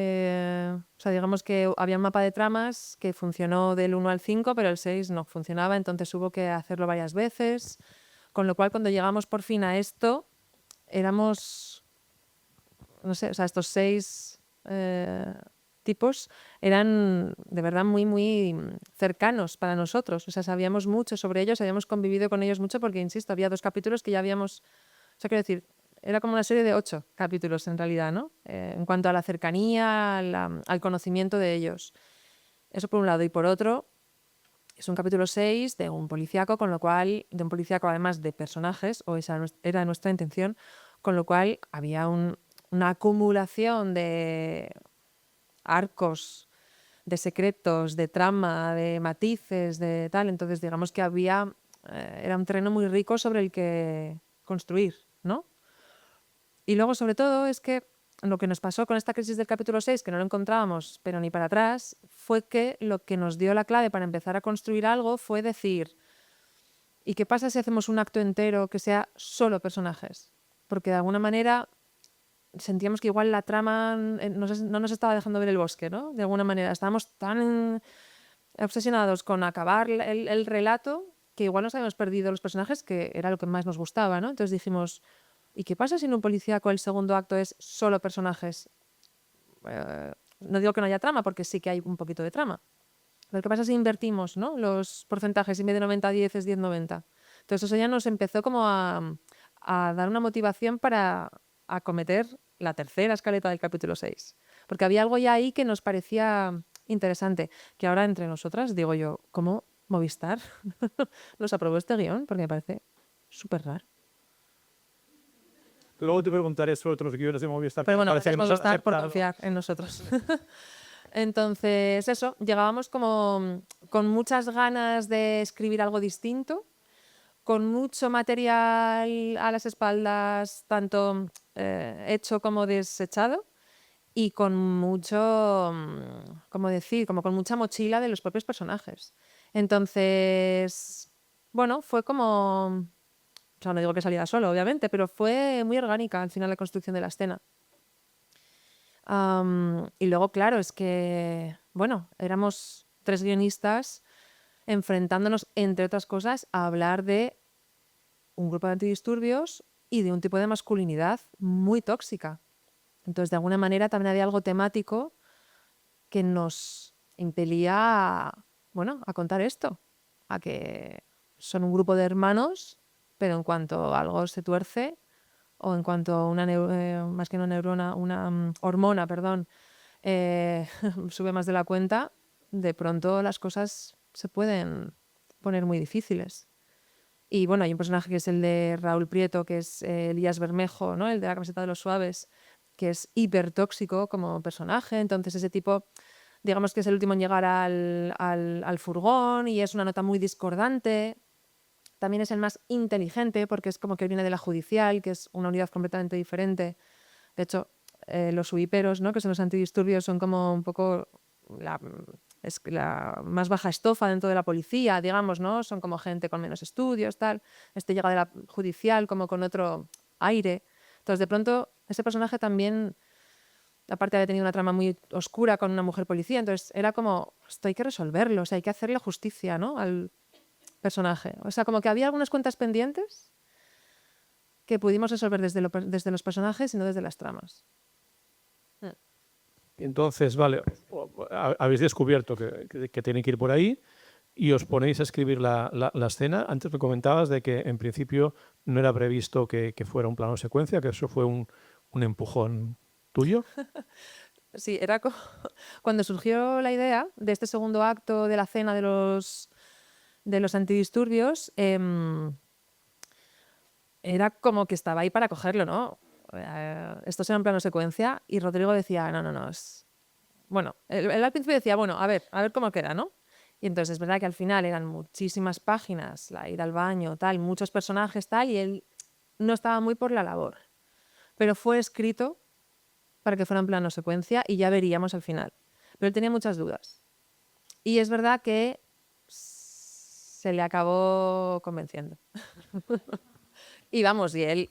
sea, digamos que había un mapa de tramas que funcionó del 1 al 5, pero el 6 no funcionaba, entonces hubo que hacerlo varias veces, con lo cual cuando llegamos por fin a esto, éramos, no sé, o sea, estos 6 tipos eran de verdad muy, muy cercanos para nosotros. O sea, sabíamos mucho sobre ellos, habíamos convivido con ellos mucho porque, insisto, había 2 capítulos que ya habíamos... O sea, quiero decir, era como una serie de 8 capítulos en realidad, ¿no? En cuanto a la cercanía, al conocimiento de ellos. Eso por un lado. Y por otro, es un capítulo 6 de un policíaco, con lo cual, de un policíaco además de personajes, o esa era nuestra intención, con lo cual había una acumulación de arcos, de secretos, de trama, de matices, de tal. Entonces, digamos que era un terreno muy rico sobre el que construir, ¿no? Y luego, sobre todo, es que lo que nos pasó con esta crisis del capítulo 6, que no lo encontrábamos, pero ni para atrás, fue que lo que nos dio la clave para empezar a construir algo fue decir, ¿y qué pasa si hacemos un acto entero que sea solo personajes? Porque de alguna manera sentíamos que igual la trama no nos estaba dejando ver el bosque, ¿no? De alguna manera estábamos tan obsesionados con acabar el relato que igual nos habíamos perdido los personajes, que era lo que más nos gustaba, ¿no? Entonces dijimos, ¿y qué pasa si en un policíaco el segundo acto es solo personajes? No digo que no haya trama, porque sí que hay un poquito de trama. Pero ¿qué pasa si invertimos, ¿no?, los porcentajes y en vez de 90-10 es 10-90? Entonces eso ya nos empezó como a dar una motivación para acometer la tercera escaleta del capítulo 6. Porque había algo ya ahí que nos parecía interesante, que ahora entre nosotras digo yo, ¿cómo Movistar nos aprobó este guión? Porque me parece súper raro. Luego te preguntaré sobre otros guiones de Movistar. Pero bueno, Parece gracias que nos han Movistar por aceptado. confiar en nosotros. Entonces, eso, llegábamos como con muchas ganas de escribir algo distinto, con mucho material a las espaldas, tanto hecho como desechado, y con mucho, ¿cómo decir? Como con mucha mochila de los propios personajes. Entonces, bueno, fue como, o sea, no digo que saliera solo, obviamente, pero fue muy orgánica al final la construcción de la escena. Y luego, claro, es que, bueno, éramos 3 guionistas enfrentándonos, entre otras cosas, a hablar de un grupo de antidisturbios y de un tipo de masculinidad muy tóxica. Entonces, de alguna manera, también había algo temático que nos impelía bueno, a contar esto, a que son un grupo de hermanos, pero en cuanto algo se tuerce o en cuanto una más que una neurona, una hormona, perdón, sube más de la cuenta, de pronto las cosas se pueden poner muy difíciles. Y bueno, hay un personaje que es el de Raúl Prieto, que es Elías Bermejo, ¿no?, el de la camiseta de los suaves, que es hipertóxico como personaje. Entonces ese tipo, digamos que es el último en llegar al furgón y es una nota muy discordante. También es el más inteligente porque es como que viene de la judicial, que es una unidad completamente diferente. De hecho, los huiperos, ¿no?, que son los antidisturbios, son como un poco la más baja estofa dentro de la policía, digamos, ¿no? Son como gente con menos estudios, tal. Este llega de la judicial como con otro aire. Entonces, de pronto, ese personaje también, aparte había tenido una trama muy oscura con una mujer policía, entonces era como, esto hay que resolverlo, o sea, hay que hacerle justicia, ¿no?, al personaje. O sea, como que había algunas cuentas pendientes que pudimos resolver desde los personajes y no desde las tramas. Entonces, vale, habéis descubierto que tiene que ir por ahí y os ponéis a escribir la escena. Antes me comentabas de que en principio no era previsto que fuera un plano secuencia, que eso fue un empujón tuyo. Sí, era cuando surgió la idea de este segundo acto de la cena de los antidisturbios, era como que estaba ahí para cogerlo, ¿no? Esto era un plano secuencia y Rodrigo decía, no, no, no. Bueno, él al principio decía, bueno, a ver cómo queda, ¿no? Y entonces es verdad que al final eran muchísimas páginas, la ida al baño, tal, muchos personajes, tal, y él no estaba muy por la labor. Pero fue escrito para que fuera en plano secuencia y ya veríamos al final. Pero él tenía muchas dudas. Y es verdad que se le acabó convenciendo. Y vamos, y él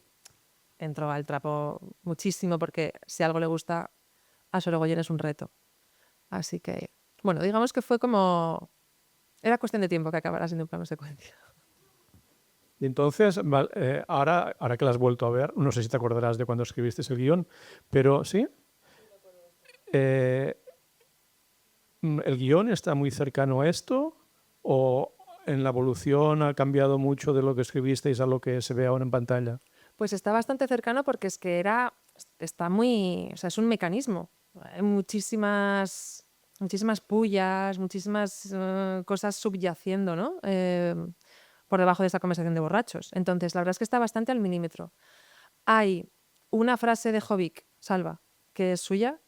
entró al trapo muchísimo porque si algo le gusta a Sorogoyen es un reto. Así que, bueno, digamos que fue como... Era cuestión de tiempo que acabara siendo un plano secuencia. Y entonces, ahora que la has vuelto a ver, no sé si te acordarás de cuando escribiste ese guión, pero sí. ¿El guión está muy cercano a esto o en la evolución ha cambiado mucho de lo que escribisteis a lo que se ve ahora en pantalla? Pues está bastante cercano porque es que está muy, o sea, es un mecanismo. Hay muchísimas pullas, muchísimas cosas subyaciendo, ¿no?, por debajo de esa conversación de borrachos. Entonces, la verdad es que está bastante al milímetro. Hay una frase de Jovic, Salva, que es suya,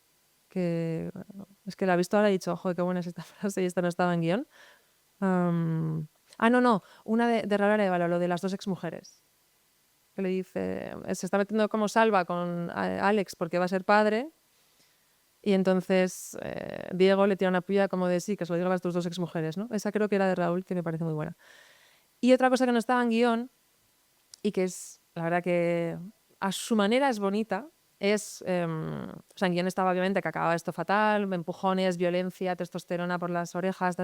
que es que la he visto ahora y he dicho, ojo, qué buena es esta frase y esta no estaba en guión. No, una de Raúl Arévalo, lo de las 2 exmujeres. Que le dice, se está metiendo como Salva con Alex porque va a ser padre y entonces Diego le tira una puya como de sí, que se lo digan las tus 2 exmujeres, ¿no? Esa creo que era de Raúl, que me parece muy buena. Y otra cosa que no estaba en guión y que es, la verdad que a su manera es bonita, es, o sea, en guión estaba obviamente que acababa esto fatal, empujones, violencia, testosterona por las orejas,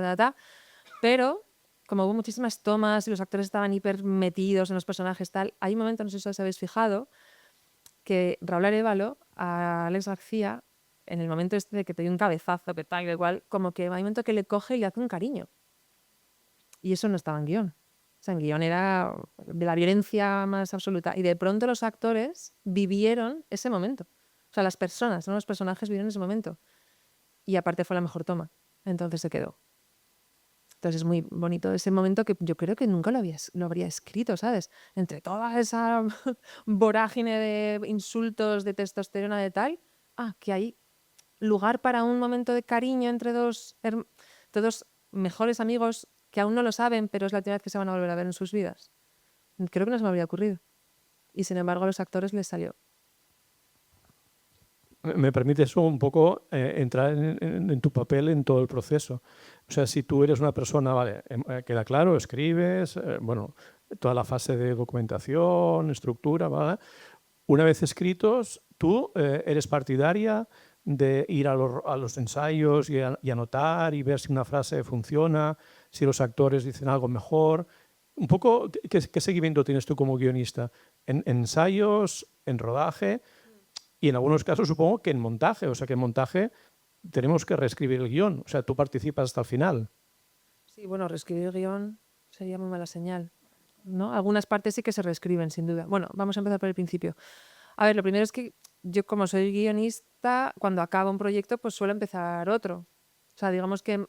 pero como hubo muchísimas tomas y los actores estaban hiper metidos en los personajes, tal, hay un momento, no sé si os habéis fijado, que Raúl Arévalo a Alex García, en el momento este de que te dio un cabezazo, que tal, que igual, como que hay un momento que le coge y le hace un cariño. Y eso no estaba en guión. O sea, en guión era de la violencia más absoluta. Y de pronto los actores vivieron ese momento. O sea, las personas, no los personajes, vivieron ese momento. Y aparte fue la mejor toma. Entonces se quedó. Entonces es muy bonito ese momento que yo creo que nunca lo habría escrito, ¿sabes? Entre toda esa vorágine de insultos, de testosterona, de tal, que hay lugar para un momento de cariño entre dos mejores amigos que aún no lo saben, pero es la última vez que se van a volver a ver en sus vidas. Creo que no se me habría ocurrido. Y sin embargo a los actores les salió. Me permite eso un poco entrar en tu papel en todo el proceso. O sea, si tú eres una persona, vale, queda claro, escribes, bueno, toda la fase de documentación, estructura, ¿vale? Una vez escritos, tú eres partidaria de ir a los ensayos y anotar y ver si una frase funciona, si los actores dicen algo mejor. Un poco, ¿qué seguimiento tienes tú como guionista? ¿En ensayos, en rodaje? Y en algunos casos supongo que en montaje, o sea que en montaje tenemos que reescribir el guión, o sea, tú participas hasta el final. Sí, bueno, reescribir el guión sería muy mala señal, ¿no? Algunas partes sí que se reescriben, sin duda. Bueno, vamos a empezar por el principio. A ver, lo primero es que yo, como soy guionista, cuando acabo un proyecto, pues suelo empezar otro. O sea, digamos que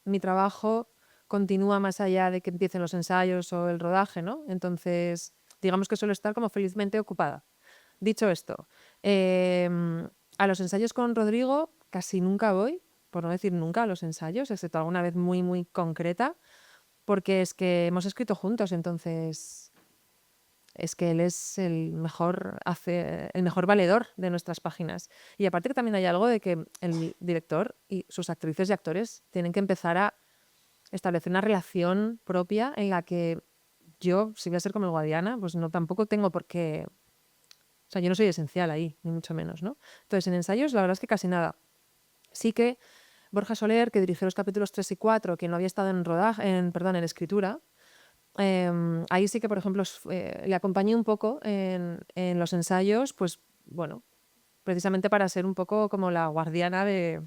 mi trabajo continúa más allá de que empiecen los ensayos o el rodaje, ¿no? Entonces, digamos que suelo estar como felizmente ocupada. Dicho esto, a los ensayos con Rodrigo casi nunca voy, por no decir nunca a los ensayos, excepto alguna vez muy, muy concreta, porque es que hemos escrito juntos, entonces es que él es el mejor valedor de nuestras páginas. Y aparte que también hay algo de que el director y sus actrices y actores tienen que empezar a establecer una relación propia en la que yo, si voy a ser como el Guadiana, pues no tampoco tengo por qué. O sea, yo no soy esencial ahí, ni mucho menos, ¿no? Entonces, en ensayos, la verdad es que casi nada. Sí que Borja Soler, que dirigió los capítulos 3 y 4, que no había estado en escritura, ahí sí que, por ejemplo, le acompañé un poco en los ensayos, pues, bueno, precisamente para ser un poco como la guardiana de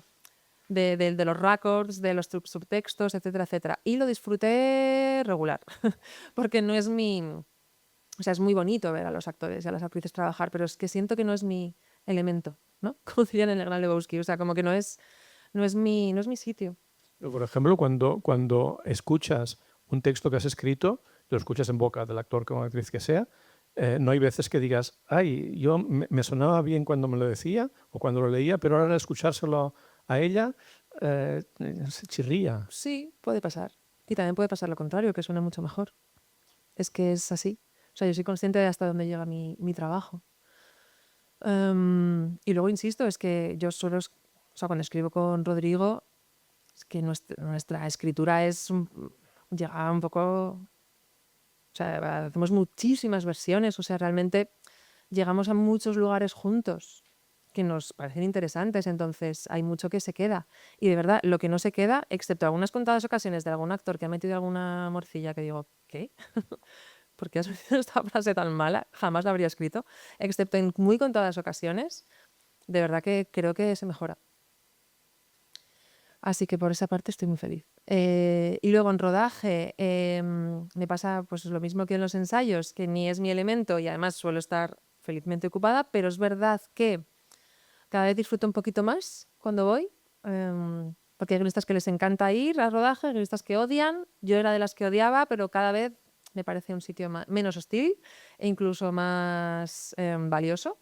los records, de los subtextos, etcétera, etcétera. Y lo disfruté regular, porque no es mi. O sea, es muy bonito ver a los actores y a las actrices trabajar, pero es que siento que no es mi elemento, ¿no? Como dirían en el Gran Lebowski. O sea, como que no es mi sitio. Por ejemplo, cuando escuchas un texto que has escrito, lo escuchas en boca del actor o actriz que sea, no hay veces que digas, ay, yo me sonaba bien cuando me lo decía o cuando lo leía, pero ahora al escuchárselo a ella, se chirría. Sí, puede pasar. Y también puede pasar lo contrario, que suena mucho mejor. Es que es así. O sea, yo soy consciente de hasta dónde llega mi trabajo. Y luego, insisto, es que yo o sea, cuando escribo con Rodrigo, es que nuestra escritura llega un poco. O sea, hacemos muchísimas versiones. O sea, realmente llegamos a muchos lugares juntos que nos parecen interesantes, entonces hay mucho que se queda. Y de verdad, lo que no se queda, excepto algunas contadas ocasiones de algún actor que ha metido alguna morcilla que digo, ¿qué? ¿Por qué has metido esta frase tan mala? Jamás la habría escrito. Excepto en muy contadas ocasiones, de verdad que creo que se mejora. Así que por esa parte estoy muy feliz. Y luego en rodaje me pasa pues lo mismo que en los ensayos, que ni es mi elemento y además suelo estar felizmente ocupada, pero es verdad que cada vez disfruto un poquito más cuando voy, porque hay guionistas que les encanta ir a rodaje, hay guionistas que odian. Yo era de las que odiaba, pero cada vez me parece un sitio menos hostil e incluso más valioso.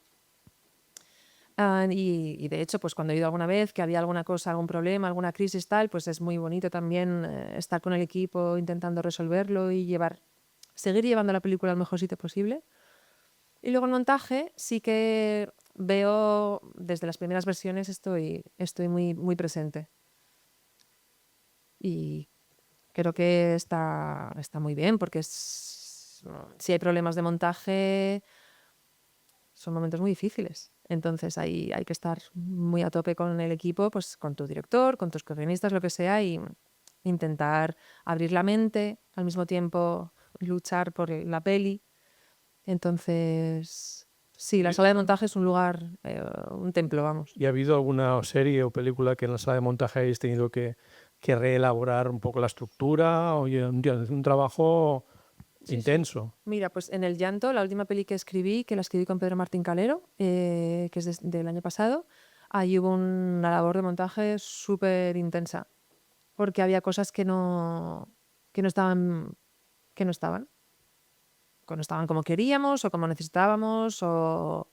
Y de hecho, pues cuando he ido alguna vez que había alguna cosa, algún problema, alguna crisis tal, pues es muy bonito también estar con el equipo intentando resolverlo y seguir llevando la película al mejor sitio posible. Y luego en montaje sí que veo, desde las primeras versiones estoy muy, muy presente. Y creo que está muy bien, porque si hay problemas de montaje, son momentos muy difíciles. Entonces ahí hay que estar muy a tope con el equipo, pues con tu director, con tus guionistas, lo que sea, y intentar abrir la mente, al mismo tiempo luchar por la peli. Entonces, Sí, la sala de montaje es un lugar, un templo, vamos. ¿Y ha habido alguna serie o película que en la sala de montaje hayáis tenido que reelaborar un poco la estructura? Oye, es un trabajo Sí. intenso. Mira, pues en El Llanto, la última peli que escribí, que la escribí con Pedro Martín Calero, que es del año pasado, ahí hubo una labor de montaje súper intensa, porque había cosas que no estaban, que no estaban, que no estaban como queríamos o como necesitábamos o,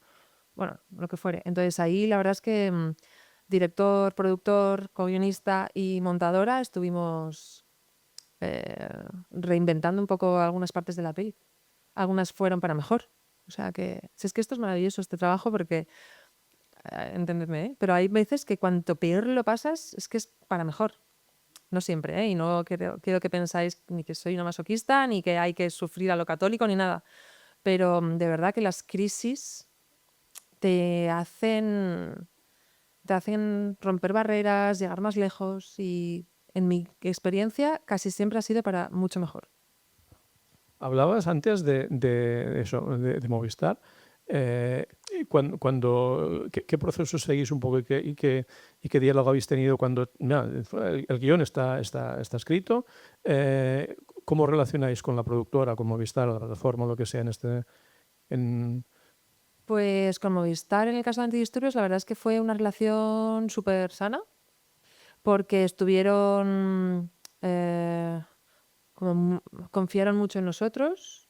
bueno, lo que fuere. Entonces ahí la verdad es que director, productor, co-guionista y montadora estuvimos reinventando un poco algunas partes de la peli. Algunas fueron para mejor. O sea que, si es que esto es maravilloso, este trabajo, porque, entendedme, ¿eh? Pero hay veces que cuanto peor lo pasas, es que es para mejor. No siempre, ¿eh? Y no quiero que pensáis ni que soy una masoquista, ni que hay que sufrir a lo católico, ni nada. Pero de verdad que las crisis te hacen romper barreras, llegar más lejos y, en mi experiencia, casi siempre ha sido para mucho mejor. Hablabas antes de eso, de Movistar. ¿Qué proceso seguís un poco y qué diálogo habéis tenido cuando el guión está escrito? ¿Cómo relacionáis con la productora, con Movistar, la plataforma, lo que sea en- Pues con Movistar, en el caso de Antidisturbios, la verdad es que fue una relación súper sana, porque estuvieron, como confiaron mucho en nosotros.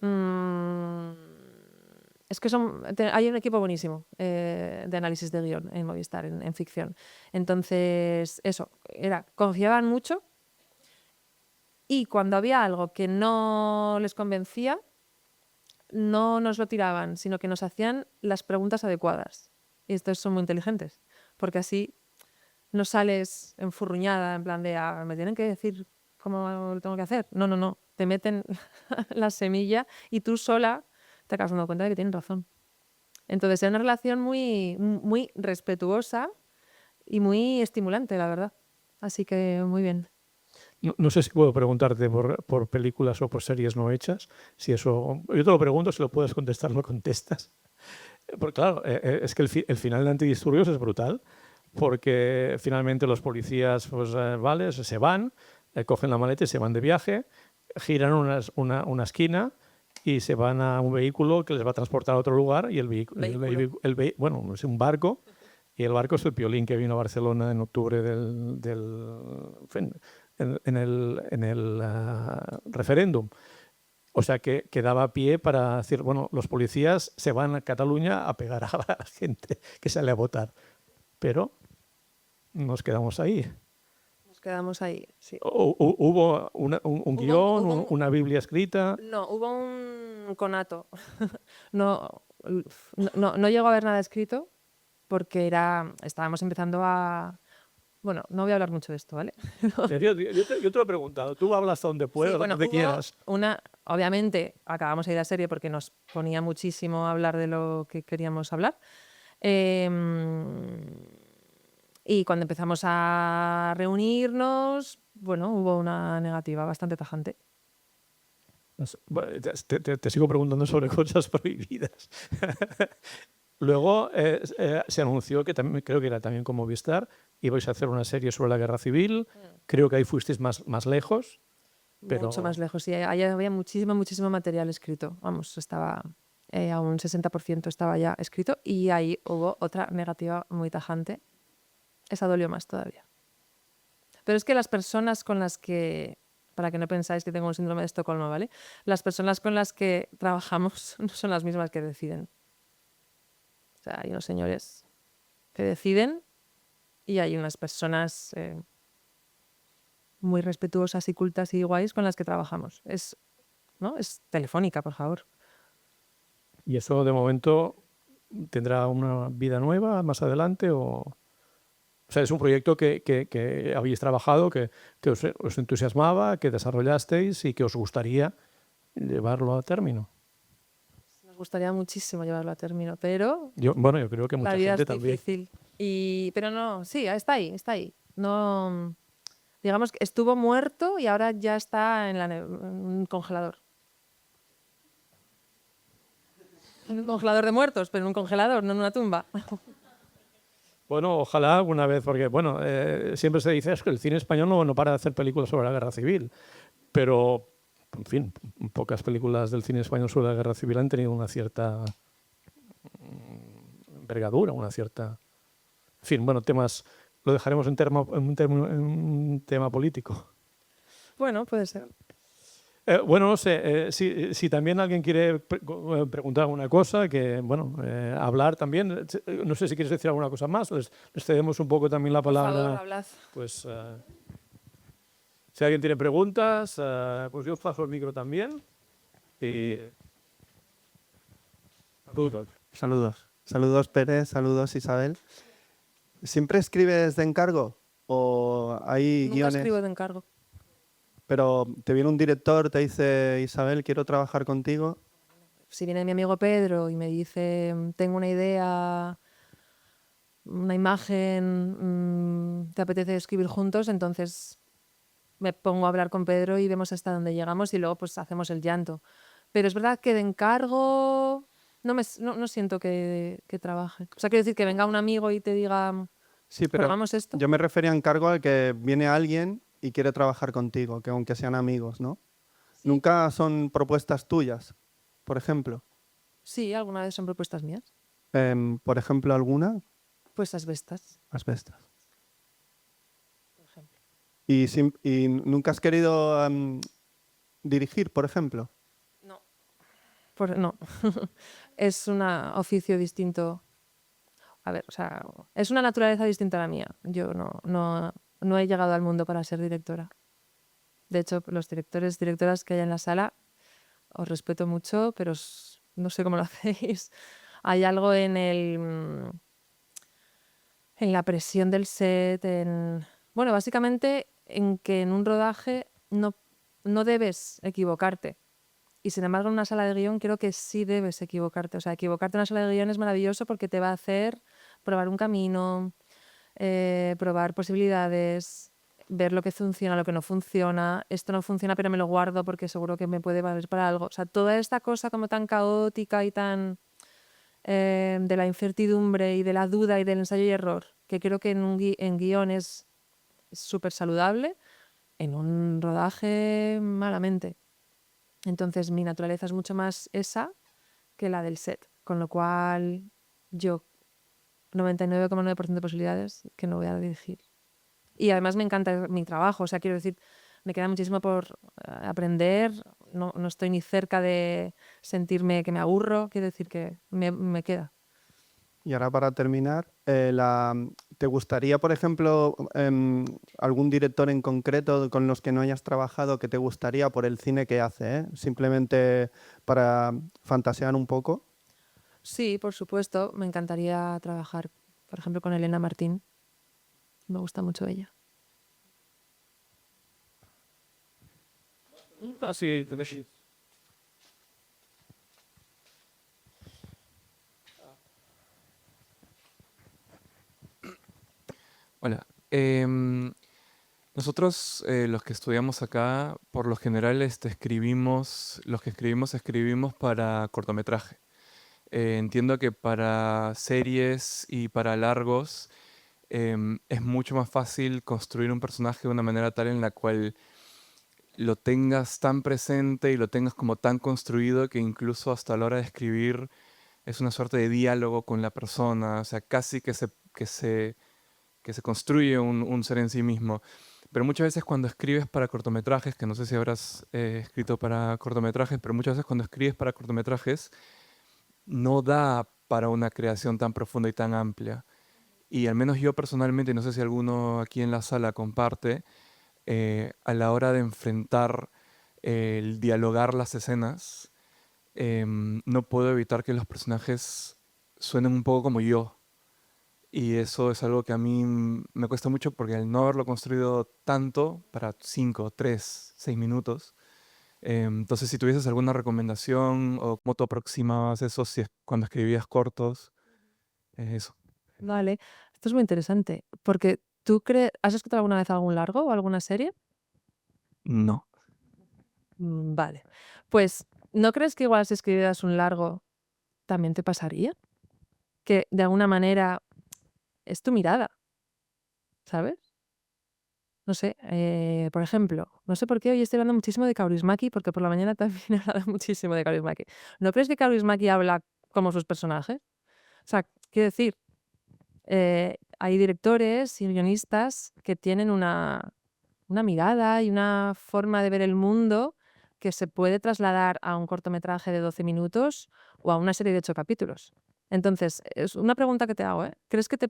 Mm, es que hay un equipo buenísimo de análisis de guión en Movistar, en ficción. Entonces, eso, confiaban mucho, y cuando había algo que no les convencía, no nos lo tiraban, sino que nos hacían las preguntas adecuadas. Y estos son muy inteligentes, porque así no sales enfurruñada en plan de, me tienen que decir cómo lo tengo que hacer. No, no, no. Te meten la semilla y tú sola te acabas dando cuenta de que tienen razón. Entonces es una relación muy, muy respetuosa y muy estimulante, la verdad. Así que muy bien. No sé si puedo preguntarte por películas o por series no hechas. Si eso, yo te lo pregunto, si lo puedes contestar, no contestas. Porque claro, es que el final de Antidisturbios es brutal, porque finalmente los policías pues, vale, se van, cogen la maleta y se van de viaje, giran una esquina y se van a un vehículo que les va a transportar a otro lugar y bueno, es un barco y el barco es el Piolín que vino a Barcelona en octubre en el referéndum. O sea, que daba pie para decir, bueno, los policías se van a Cataluña a pegar a la gente que sale a votar. Pero nos quedamos ahí. Nos quedamos ahí, sí. Hubo un guión, Hubo una Biblia escrita. no, hubo un conato. No, no llegó a haber nada escrito porque estábamos empezando a... Bueno, no voy a hablar mucho de esto, ¿vale? Yo te lo he preguntado, tú hablas donde Sí, puedas, bueno, donde hubo quieras. obviamente, acabamos de ir a serie porque nos ponía muchísimo a hablar de lo que queríamos hablar. Em, y cuando empezamos a reunirnos, bueno, hubo una negativa bastante tajante. Bueno, te sigo preguntando sobre cosas prohibidas. Luego se anunció que también, creo que era también con Movistar, ibais a hacer una serie sobre la guerra civil. Creo que ahí fuisteis más lejos, Mucho pero más lejos. Sí, ahí había muchísimo, muchísimo material escrito. Vamos, estaba a un 60% estaba ya escrito, y ahí hubo otra negativa muy tajante. Esa dolió más todavía. Pero es que las personas con las que, para que no pensáis que tengo un síndrome de Estocolmo, ¿vale? Las personas con las que trabajamos no son las mismas que deciden. O sea, hay unos señores que deciden y hay unas personas muy respetuosas y cultas y guays con las que trabajamos. ¿No? Es Telefónica, por favor. ¿y eso de momento tendrá una vida nueva más adelante? O sea, es un proyecto que habéis trabajado, que os entusiasmaba, que desarrollasteis y que os gustaría llevarlo a término. Nos gustaría muchísimo llevarlo a término, pero Bueno, yo creo que la mucha vida gente es también. difícil. Pero no, sí, está ahí, está ahí. No, digamos que estuvo muerto y ahora ya está en un congelador. En un congelador de muertos, pero en un congelador, no en una tumba. Bueno, ojalá alguna vez, porque bueno, siempre se dice es que el cine español no para de hacer películas sobre la guerra civil, pero, en fin, pocas películas del cine español sobre la guerra civil han tenido una cierta envergadura, una cierta... En fin, bueno, temas, lo dejaremos en un tema político. Bueno, puede ser. Bueno, no sé, si también alguien quiere preguntar alguna cosa, que bueno, hablar también, no sé si quieres decir alguna cosa más, les cedemos un poco también la Por favor, palabra. hablad. Pues si alguien tiene preguntas, pues yo paso el micro también. Y... Saludos. Saludos. Saludos, Pérez. Saludos, Isabel. ¿Siempre escribes de encargo? ¿O hay Nunca guiones? escribo de encargo. Pero te viene un director, te dice, Isabel, quiero trabajar contigo. Si viene mi amigo Pedro y me dice, tengo una idea, una imagen, ¿te apetece escribir juntos? Entonces me pongo a hablar con Pedro y vemos hasta dónde llegamos y luego pues hacemos el llanto. Pero es verdad que de encargo no siento que trabaje. O sea, quiero decir que venga un amigo y te diga, Sí, pero ¿probamos esto? yo me refería a encargo al que viene alguien y quiere trabajar contigo, que aunque sean amigos, ¿no? Sí. Nunca son propuestas tuyas, por ejemplo. Sí, alguna vez son propuestas mías. Por ejemplo, alguna, Pues asbestas, asbestas. por ejemplo. ¿Y nunca has querido dirigir, por ejemplo? No. No. Es un oficio distinto. A ver, o sea, es una naturaleza distinta a la mía. Yo no he llegado al mundo para ser directora. De hecho, los directoras que hay en la sala, os respeto mucho, pero no sé cómo lo hacéis. Hay algo en la presión del set, bueno, básicamente en que en un rodaje no debes equivocarte. Y sin embargo, en una sala de guión creo que sí debes equivocarte. O sea, equivocarte en una sala de guión es maravilloso porque te va a hacer probar un camino, probar posibilidades, ver lo que funciona, lo que no funciona. Esto no funciona, pero me lo guardo porque seguro que me puede valer para algo. O sea, toda esta cosa como tan caótica y tan de la incertidumbre y de la duda y del ensayo y error, que creo que en guión es súper saludable, en un rodaje malamente. Entonces mi naturaleza es mucho más esa que la del set, con lo cual yo 99,9% de posibilidades que no voy a dirigir. Y además me encanta mi trabajo, o sea, quiero decir, me queda muchísimo por aprender, no estoy ni cerca de sentirme que me aburro, quiero decir que me queda. Y ahora para terminar, ¿te gustaría, por ejemplo, algún director en concreto con los que no hayas trabajado que te gustaría por el cine que hace, simplemente para fantasear un poco? Sí, por supuesto, me encantaría trabajar, por ejemplo, con Elena Martín. Me gusta mucho ella. Así, Hola. Nosotros, los que estudiamos acá, por lo general los que escribimos para cortometraje. Entiendo que para series y para largos es mucho más fácil construir un personaje de una manera tal en la cual lo tengas tan presente y lo tengas como tan construido que incluso hasta la hora de escribir es una suerte de diálogo con la persona, o sea, casi que se construye un ser en sí mismo. Pero muchas veces cuando escribes para cortometrajes, que no sé si habrás escrito para cortometrajes, pero muchas veces cuando escribes para cortometrajes no da para una creación tan profunda y tan amplia. Y al menos yo personalmente, no sé si alguno aquí en la sala comparte, a la hora de enfrentar el dialogar las escenas, no puedo evitar que los personajes suenen un poco como yo. Y eso es algo que a mí me cuesta mucho porque al no haberlo construido tanto, para 5, 3, 6 minutos, entonces si tuvieses alguna recomendación o cómo tú aproximabas eso si cuando escribías cortos, eso. Vale, esto es muy interesante, porque ¿has escuchado alguna vez algún largo o alguna serie? No. Vale, pues ¿no crees que igual si escribieras un largo también te pasaría. Que de alguna manera es tu mirada, ¿sabes? No sé, por ejemplo, no sé por qué hoy estoy hablando muchísimo de Kaurismäki, porque por la mañana también he hablado muchísimo de Kaurismäki. ¿No crees que Kaurismäki habla como sus personajes? O sea, quiero decir, hay directores y guionistas que tienen una mirada y una forma de ver el mundo que se puede trasladar a un cortometraje de 12 minutos o a una serie de 8 capítulos. Entonces, es una pregunta que te hago, ¿eh? ¿Crees que te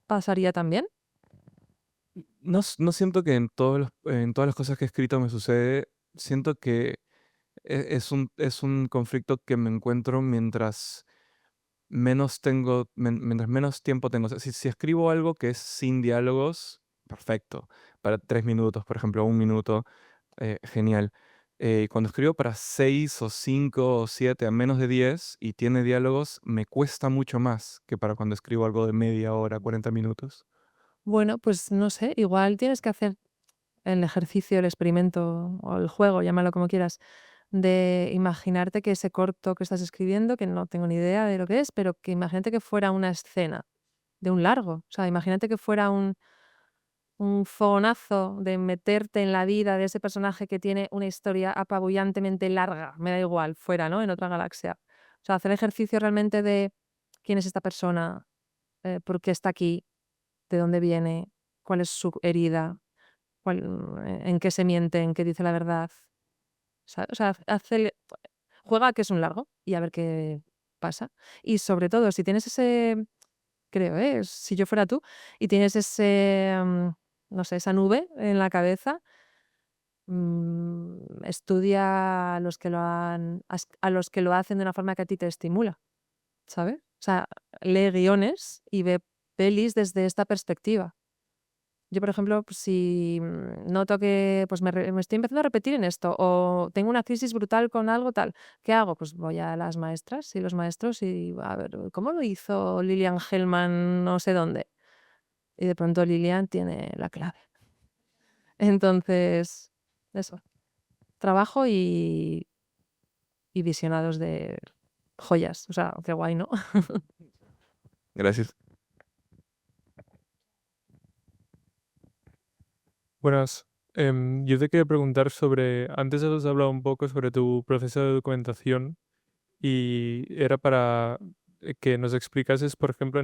pasaría también? No siento que en todas las cosas que he escrito me sucede. Siento que es un conflicto que me encuentro mientras menos tiempo tengo. O sea, si escribo algo que es sin diálogos, perfecto. Para 3 minutos, por ejemplo, 1 minuto, genial. Cuando escribo para 6 o 5 o 7 a menos de 10 y tiene diálogos, me cuesta mucho más que para cuando escribo algo de media hora, 40 minutos. Bueno, pues no sé, igual tienes que hacer el ejercicio, el experimento o el juego, llámalo como quieras, de imaginarte que ese corto que estás escribiendo, que no tengo ni idea de lo que es, pero que imagínate que fuera una escena de un largo. O sea, imagínate que fuera un fogonazo de meterte en la vida de ese personaje que tiene una historia apabullantemente larga, me da igual, fuera, ¿no? En otra galaxia. O sea, hacer el ejercicio realmente de quién es esta persona, por qué está aquí, de dónde viene, cuál es su herida, en qué se miente, en qué dice la verdad. O sea, juega a que es un largo y a ver qué pasa. Y sobre todo, si tienes ese, creo, si yo fuera tú, y tienes ese, no sé, esa nube en la cabeza, estudia a los que a los que lo hacen de una forma que a ti te estimula, ¿sabes? O sea, lee guiones y ve pelis desde esta perspectiva. Yo, por ejemplo, pues, si noto que pues me estoy empezando a repetir en esto o tengo una crisis brutal con algo tal, ¿qué hago? Pues voy a las maestras y los maestros y a ver, ¿cómo lo hizo Lilian Hellman no sé dónde? Y de pronto Lilian tiene la clave. Entonces, eso, trabajo y visionados de joyas. O sea, qué guay, ¿no? Gracias. Buenas. Yo te quería preguntar antes has hablado un poco sobre tu proceso de documentación y era para que nos explicases, por ejemplo,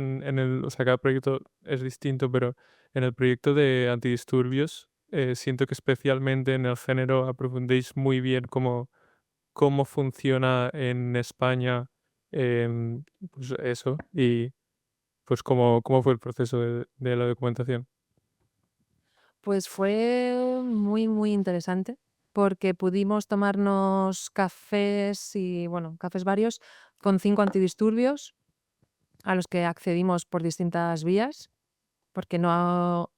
o sea, cada proyecto es distinto, pero en el proyecto de antidisturbios, siento que especialmente en el género aprofundéis muy bien cómo funciona en España, pues eso, y pues cómo fue el proceso de la documentación. Pues fue muy, muy interesante porque pudimos tomarnos cafés y, bueno, cafés varios con 5 antidisturbios a los que accedimos por distintas vías, porque no, o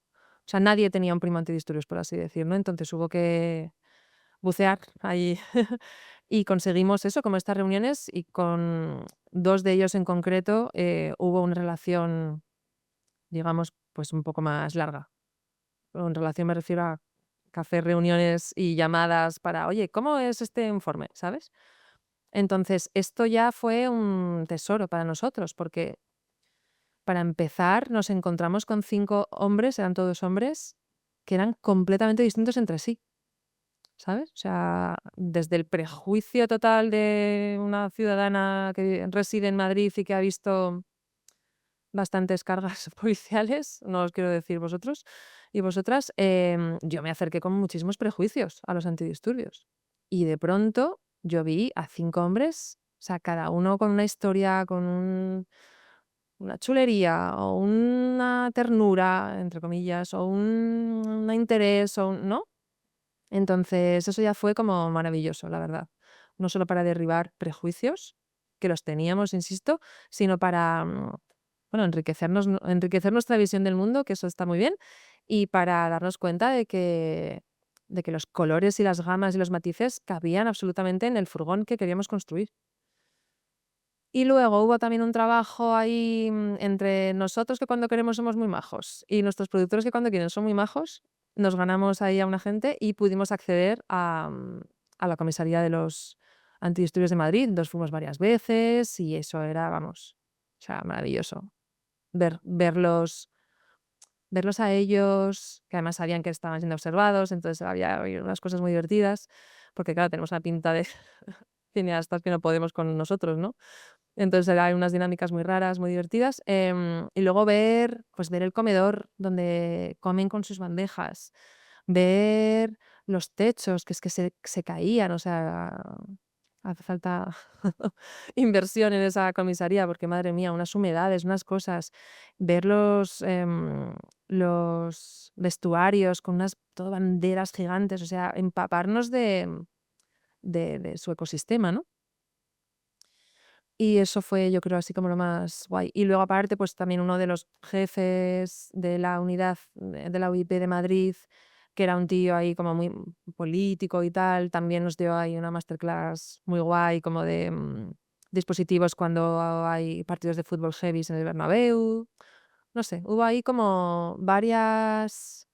sea, nadie tenía un primo antidisturbios, por así decirlo, ¿no? Entonces hubo que bucear ahí y conseguimos eso, como estas reuniones, y con 2 de ellos en concreto hubo una relación, digamos, pues un poco más larga. Con relación me refiero a café, reuniones y llamadas para, oye, ¿cómo es este informe? ¿Sabes? Entonces, esto ya fue un tesoro para nosotros, porque para empezar nos encontramos con 5 hombres, eran todos hombres, que eran completamente distintos entre sí, ¿sabes? O sea, desde el prejuicio total de una ciudadana que reside en Madrid y que ha visto bastantes cargas policiales, no os quiero decir vosotros y vosotras, yo me acerqué con muchísimos prejuicios a los antidisturbios. Y de pronto yo vi a 5 hombres, o sea, cada uno con una historia, con una chulería o una ternura, entre comillas, o un interés, ¿no? Entonces eso ya fue como maravilloso, la verdad. No solo para derribar prejuicios, que los teníamos, insisto, sino para, bueno, enriquecer nuestra visión del mundo, que eso está muy bien, y para darnos cuenta de que los colores y las gamas y los matices cabían absolutamente en el furgón que queríamos construir. Y luego hubo también un trabajo ahí entre nosotros, que cuando queremos somos muy majos, y nuestros productores, que cuando quieren son muy majos. Nos ganamos ahí a una gente y pudimos acceder a la comisaría de los Antidisturbios de Madrid, entonces fuimos varias veces y eso era, vamos, o sea, maravilloso. Verlos a ellos, que además sabían que estaban siendo observados, entonces había unas cosas muy divertidas, porque claro, tenemos una pinta de cineastas que no podemos con nosotros, ¿no? Entonces hay unas dinámicas muy raras, muy divertidas. Y luego ver el comedor donde comen con sus bandejas, ver los techos, que es que se caían, o sea, hace falta inversión en esa comisaría, porque madre mía, unas humedades, unas cosas, ver los vestuarios con unas todo banderas gigantes, o sea, empaparnos de su ecosistema, ¿no? Y eso fue, yo creo, así como lo más guay. Y luego, aparte, pues también uno de los jefes de la unidad de la UIP de Madrid, que era un tío ahí como muy político y tal, también nos dio ahí una masterclass muy guay, como de dispositivos cuando hay partidos de fútbol heavies en el Bernabéu. No sé, hubo ahí como varias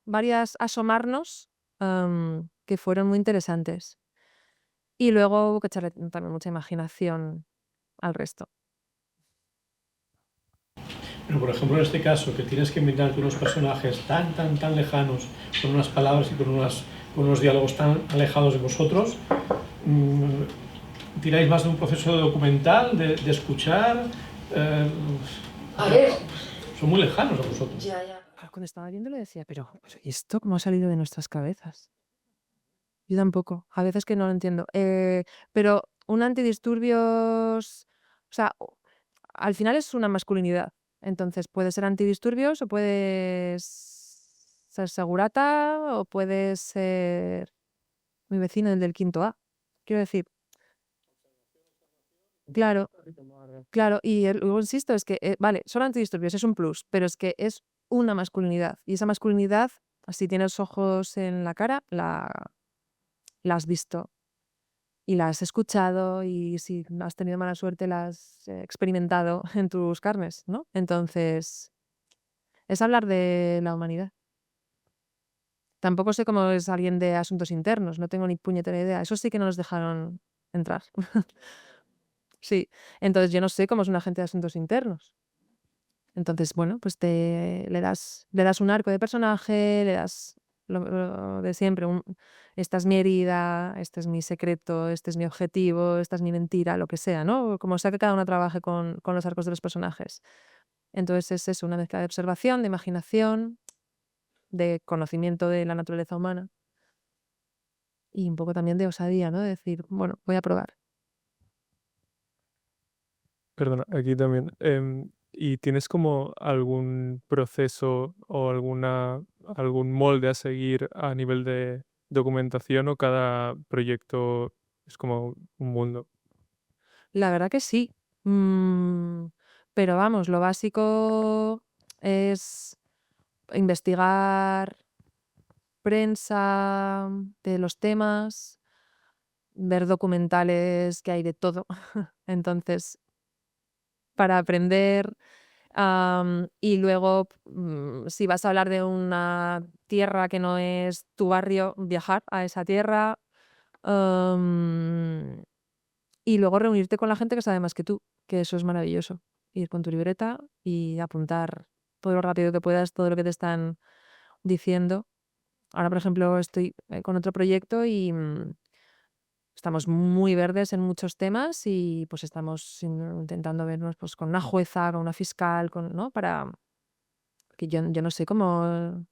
asomarnos que fueron muy interesantes. Y luego hubo que echarle también mucha imaginación al resto. Pero, por ejemplo, en este caso, que tienes que inventarte unos personajes tan lejanos, con unas palabras y con unos diálogos tan alejados de vosotros, ¿tiráis más de un proceso de documental, de escuchar? A ver. Son muy lejanos a vosotros. Ya. Cuando estaba viéndolo decía, pero ¿y esto cómo ha salido de nuestras cabezas? Yo tampoco, a veces que no lo entiendo. Pero un antidisturbios, o sea, al final es una masculinidad. Entonces puede ser antidisturbios o puedes ser segurata o puedes ser mi vecino, el del quinto A. Quiero decir, claro, claro. Y luego insisto, es que, vale, son antidisturbios, es un plus, pero es que es una masculinidad. Y esa masculinidad, si tienes ojos en la cara, la has visto y la has escuchado y si no has tenido mala suerte la has experimentado en tus carnes, ¿no? Entonces, es hablar de la humanidad. Tampoco sé cómo es alguien de asuntos internos, no tengo ni puñetera idea. Eso sí que no nos dejaron entrar. Sí, entonces yo no sé cómo es un agente de asuntos internos. Entonces, bueno, pues le das un arco de personaje, le das lo de siempre, esta es mi herida, este es mi secreto, este es mi objetivo, esta es mi mentira, lo que sea, ¿no? Como sea que cada uno trabaje con los arcos de los personajes. Entonces es eso, una mezcla de observación, de imaginación, de conocimiento de la naturaleza humana y un poco también de osadía, ¿no? De decir, bueno, voy a probar. Perdona, aquí también. ¿Y tienes como algún proceso o algún molde a seguir a nivel de documentación o cada proyecto es como un mundo? La verdad que sí. Pero vamos, lo básico es investigar prensa de los temas, ver documentales que hay de todo. Entonces, para aprender, y luego, si vas a hablar de una tierra que no es tu barrio, viajar a esa tierra, am, y luego reunirte con la gente que sabe más que tú, que eso es maravilloso. Ir con tu libreta y apuntar todo lo rápido que puedas, todo lo que te están diciendo. Ahora, por ejemplo, estoy con otro proyecto y estamos muy verdes en muchos temas y pues estamos intentando vernos pues, con una jueza, con una fiscal, ¿no? Para que yo no sé cómo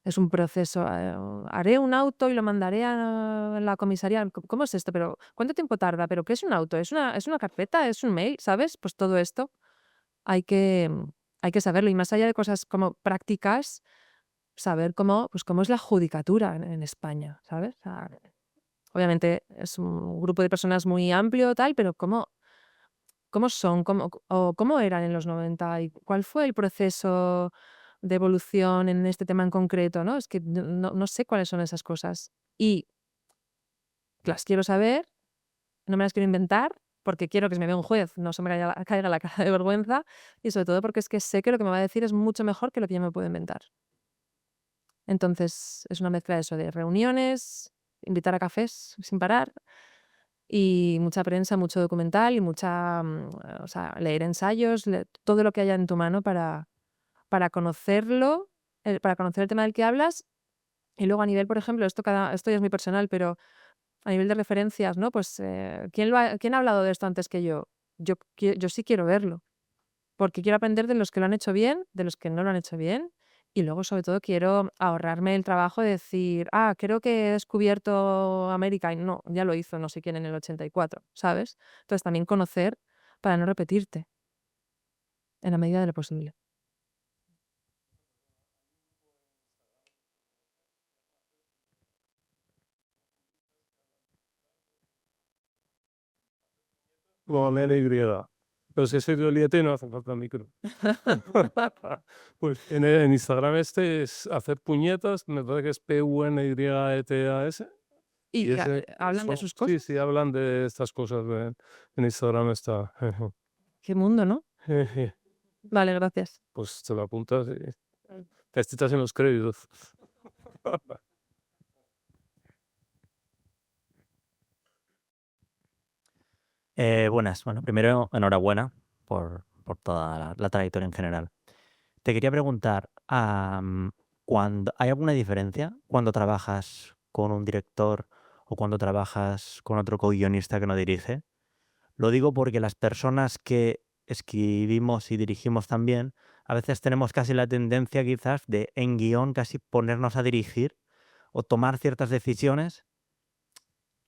es un proceso. Haré un auto y lo mandaré a la comisaría. ¿Cómo es esto? Pero ¿cuánto tiempo tarda? ¿Pero qué es un auto? ¿Es una carpeta? ¿Es un mail? ¿Sabes? Pues todo esto hay que, hay que saberlo. Y más allá de cosas como prácticas, saber cómo es la judicatura en España, ¿sabes? O sea, obviamente es un grupo de personas muy amplio, tal, pero ¿cómo son? ¿Cómo eran en los 90? ¿Y cuál fue el proceso de evolución en este tema en concreto? ¿No? Es que no sé cuáles son esas cosas. Y las quiero saber, no me las quiero inventar, porque quiero que se me vea un juez, no se me caiga la cara de vergüenza, y sobre todo porque es que sé que lo que me va a decir es mucho mejor que lo que yo me puedo inventar. Entonces, es una mezcla de eso, de reuniones, invitar a cafés sin parar y mucha prensa, mucho documental y mucha, o sea, leer ensayos, todo lo que haya en tu mano para conocerlo, para conocer el tema del que hablas. Y luego a nivel, por ejemplo, esto ya es muy personal, pero a nivel de referencias, ¿no? Pues, ¿quién ha hablado de esto antes que yo? Yo sí quiero verlo, porque quiero aprender de los que lo han hecho bien, de los que no lo han hecho bien, y luego, sobre todo, quiero ahorrarme el trabajo de decir: "Ah, creo que he descubierto América", y no, ya lo hizo no sé quién en el 84, ¿sabes? Entonces, también conocer para no repetirte, en la medida de lo posible. Como MLY. Pero si soy doliente y no hace falta micro. Pues en Instagram este es hacer puñetas, me parece que es PUNYETAS. Y Y ese hablan de sus sí, cosas. sí, hablan de estas cosas en Instagram está. Qué mundo, ¿no? Vale, gracias. Pues te lo apuntas y te estás en los créditos. Buenas. Bueno, primero, enhorabuena por toda la trayectoria en general. Te quería preguntar, ¿hay alguna diferencia cuando trabajas con un director o cuando trabajas con otro co-guionista que no dirige? Lo digo porque las personas que escribimos y dirigimos también, a veces tenemos casi la tendencia quizás de en guión casi ponernos a dirigir o tomar ciertas decisiones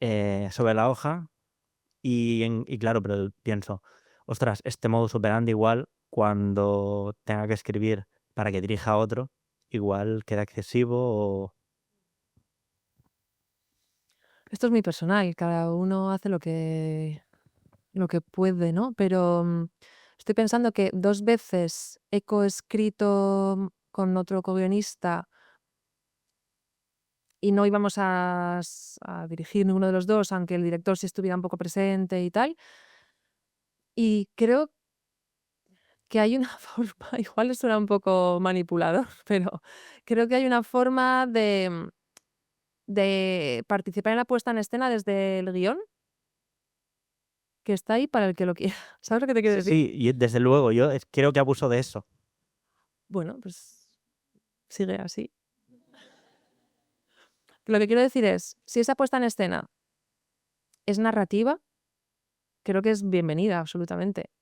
sobre la hoja y claro, pero pienso, ostras, este modus operandi igual cuando tenga que escribir para que dirija a otro, igual queda excesivo o... Esto es muy personal, cada uno hace lo que puede, ¿no? Pero estoy pensando que 2 veces he coescrito con otro co-guionista y no íbamos a dirigir ninguno de los dos, aunque el director sí estuviera un poco presente y tal. Y creo que hay una forma, igual suena un poco manipulador, pero creo que hay una forma de participar en la puesta en escena desde el guión, que está ahí para el que lo quiera. ¿Sabes lo que te quiero Sí, decir? sí, y desde luego, yo creo que abuso de eso. Bueno, pues sigue así. Lo que quiero decir es, si esa puesta en escena es narrativa, creo que es bienvenida absolutamente.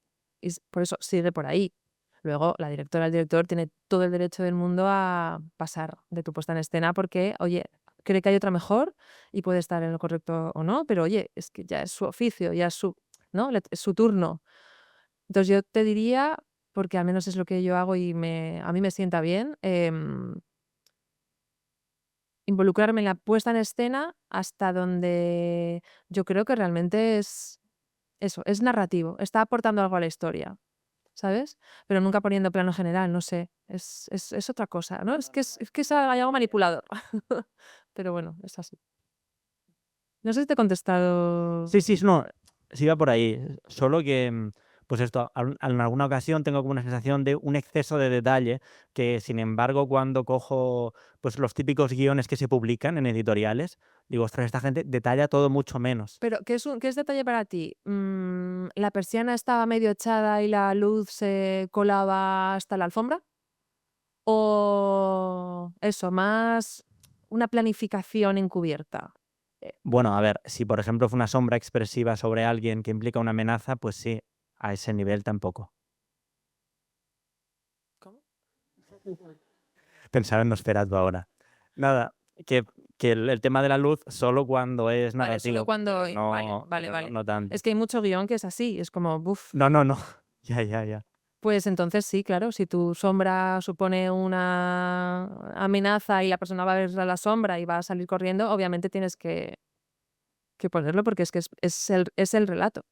Y por eso sigue por ahí. Luego, la directora, el director tiene todo el derecho del mundo a pasar de tu puesta en escena porque, oye, cree que hay otra mejor y puede estar en lo correcto o no, pero oye, es que ya es su oficio, ya es su, ¿no? Es su turno. Entonces yo te diría, porque al menos es lo que yo hago y a mí me sienta bien, involucrarme en la puesta en escena hasta donde yo creo que realmente es eso, es narrativo, está aportando algo a la historia, ¿sabes? Pero nunca poniendo plano general, no sé, es otra cosa, ¿no? Hay algo manipulador. Pero bueno, es así. No sé si te he contestado. Sí, sí, no, sí va por ahí. Solo que, pues esto, en alguna ocasión tengo como una sensación de un exceso de detalle que, sin embargo, cuando cojo pues los típicos guiones que se publican en editoriales, digo, ostras, esta gente detalla todo mucho menos. Pero, ¿qué es detalle para ti? ¿La persiana estaba medio echada y la luz se colaba hasta la alfombra? ¿O eso, más una planificación encubierta? Bueno, a ver, si por ejemplo fue una sombra expresiva sobre alguien que implica una amenaza, pues sí, a ese nivel tampoco. ¿Cómo? Pensaba en Nosferatu ahora. Nada, que el tema de la luz solo cuando es Vale, narrativo. solo cuando. Vale, No, vale, pero vale. no tanto. Es que hay mucho guión que es así, es como, buf. No, no, no. Ya, ya, ya. Pues entonces sí, claro, si tu sombra supone una amenaza y la persona va a ver la sombra y va a salir corriendo, obviamente tienes que ponerlo porque es que es el relato.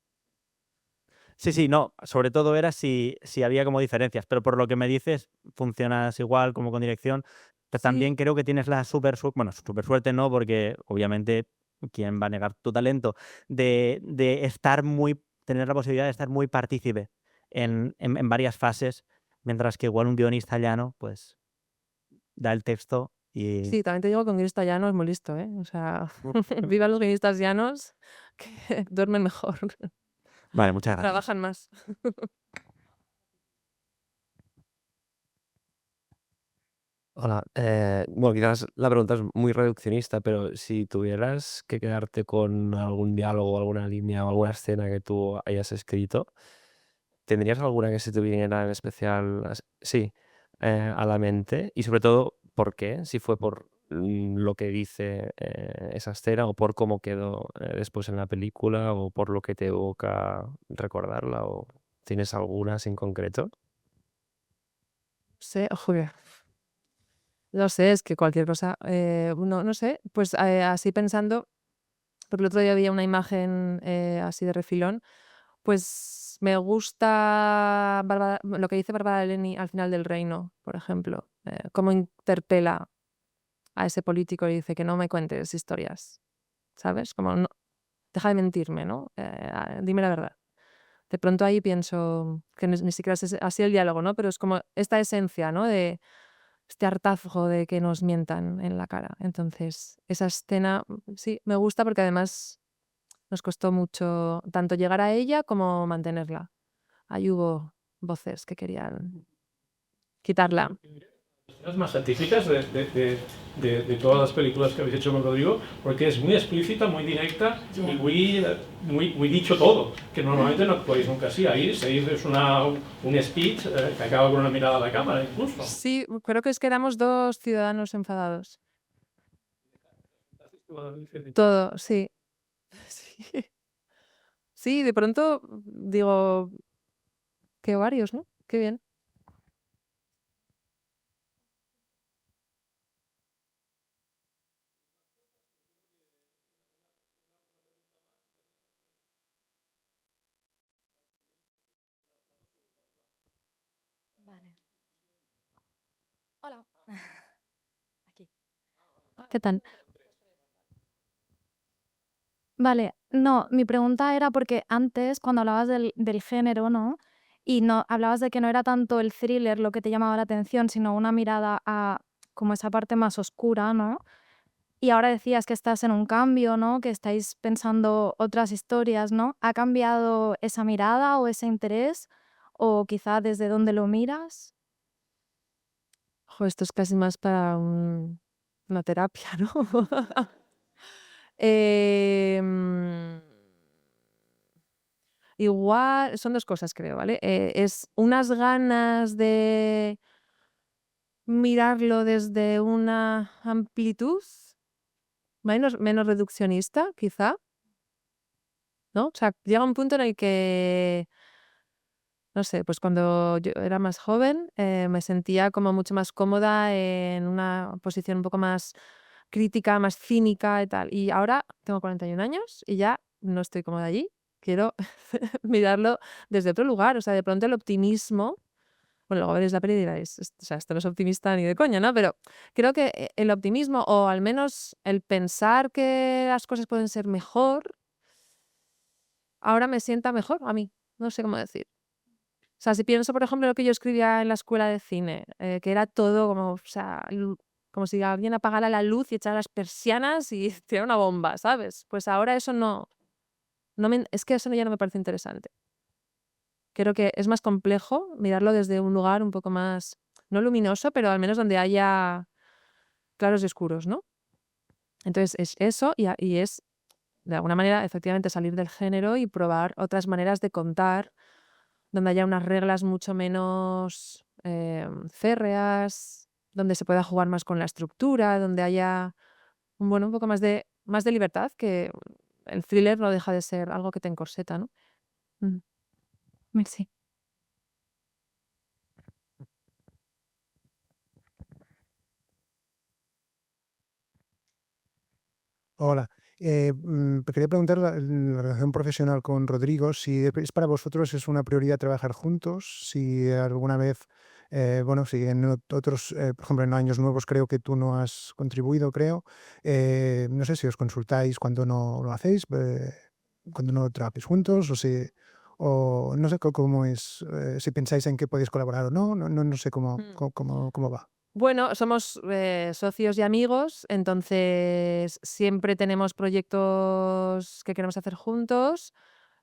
Sí, sí, no. Sobre todo era si había como diferencias, pero por lo que me dices, funcionas igual como con dirección. Pero Sí. también creo que tienes la super suerte no, porque obviamente, ¿quién va a negar tu talento? De tener la posibilidad de estar muy partícipe en varias fases, mientras que igual un guionista llano, pues da el texto Y Sí, también te digo que un guionista llano es muy listo, ¿eh? O sea, vivan los guionistas llanos que duermen mejor, vale, muchas gracias. trabajan más. Hola, bueno, quizás la pregunta es muy reduccionista, pero si tuvieras que quedarte con algún diálogo, alguna línea o alguna escena que tú hayas escrito, ¿tendrías alguna que se te viniera en especial, sí, a la mente? Y sobre todo, ¿por qué? Si fue por lo que dice esa escena o por cómo quedó después en la película o por lo que te evoca recordarla o tienes algunas en concreto. Sé, joder, no sé, es que cualquier cosa, no sé, pues así pensando, porque el otro día había una imagen así de refilón, pues me gusta lo que dice Bárbara Leni al final del Reino, por ejemplo, cómo interpela a ese político y dice que no me cuentes historias, ¿sabes? Como no, deja de mentirme, ¿no? Dime la verdad. De pronto ahí pienso que ni siquiera es así el diálogo, ¿no? Pero es como esta esencia, ¿no? De este hartazgo de que nos mientan en la cara. Entonces, esa escena, sí, me gusta porque además nos costó mucho tanto llegar a ella como mantenerla. Ahí hubo voces que querían quitarla. Las más científicas de todas las películas que habéis hecho con Rodrigo, porque es muy explícita, muy directa y muy dicho todo, que normalmente no actuáis nunca así. Ahí es un speech que acaba con una mirada a la cámara incluso. Sí, creo que es que éramos dos ciudadanos enfadados. Todo, sí. Sí, sí, de pronto digo, qué varios, ¿no? Qué bien. Vale. Hola. Aquí. ¿Qué tal? Vale, no, mi pregunta era porque antes, cuando hablabas del género, ¿no? Y no hablabas de que no era tanto el thriller lo que te llamaba la atención, sino una mirada a como esa parte más oscura, ¿no? Y ahora decías que estás en un cambio, ¿no? Que estáis pensando otras historias, ¿no? ¿Ha cambiado esa mirada o ese interés? O quizá desde dónde lo miras. Ojo, esto es casi más para una terapia, ¿no? Em, igual, son dos cosas, creo, ¿vale? Es unas ganas de mirarlo desde una amplitud menos reduccionista, quizá, ¿no? O sea, llega un punto en el que, no sé, pues cuando yo era más joven, me sentía como mucho más cómoda en una posición un poco más crítica, más cínica y tal. Y ahora tengo 41 años y ya no estoy cómoda allí. Quiero mirarlo desde otro lugar. O sea, de pronto el optimismo. Bueno, luego veréis la peli y diréis, o sea, esto no es optimista ni de coña, ¿no? Pero creo que el optimismo, o al menos el pensar que las cosas pueden ser mejor, ahora me sienta mejor a mí. No sé cómo decir. O sea, si pienso, por ejemplo, lo que yo escribía en la escuela de cine, que era todo como, o sea, como si alguien apagara la luz y echara las persianas y tirara una bomba, ¿sabes? Pues ahora eso es que eso ya no me parece interesante. Creo que es más complejo mirarlo desde un lugar un poco más, no luminoso, pero al menos donde haya claros y oscuros, ¿no? Entonces es eso y es, de alguna manera, efectivamente salir del género y probar otras maneras de contar donde haya unas reglas mucho menos férreas, donde se pueda jugar más con la estructura, donde haya un poco más de libertad, que el thriller no deja de ser algo que te encorseta, ¿no? Mm. Merci. Hola. Quería preguntar la relación profesional con Rodrigo, si es para vosotros es una prioridad trabajar juntos, si alguna vez, bueno, si en otros, por ejemplo, en Años Nuevos creo que tú no has contribuido, creo. No sé si os consultáis cuando no lo hacéis, cuando no trabajáis juntos, o no sé cómo es, si pensáis en que podéis colaborar o no, no sé Mm. cómo va. Bueno, somos socios y amigos, entonces siempre tenemos proyectos que queremos hacer juntos,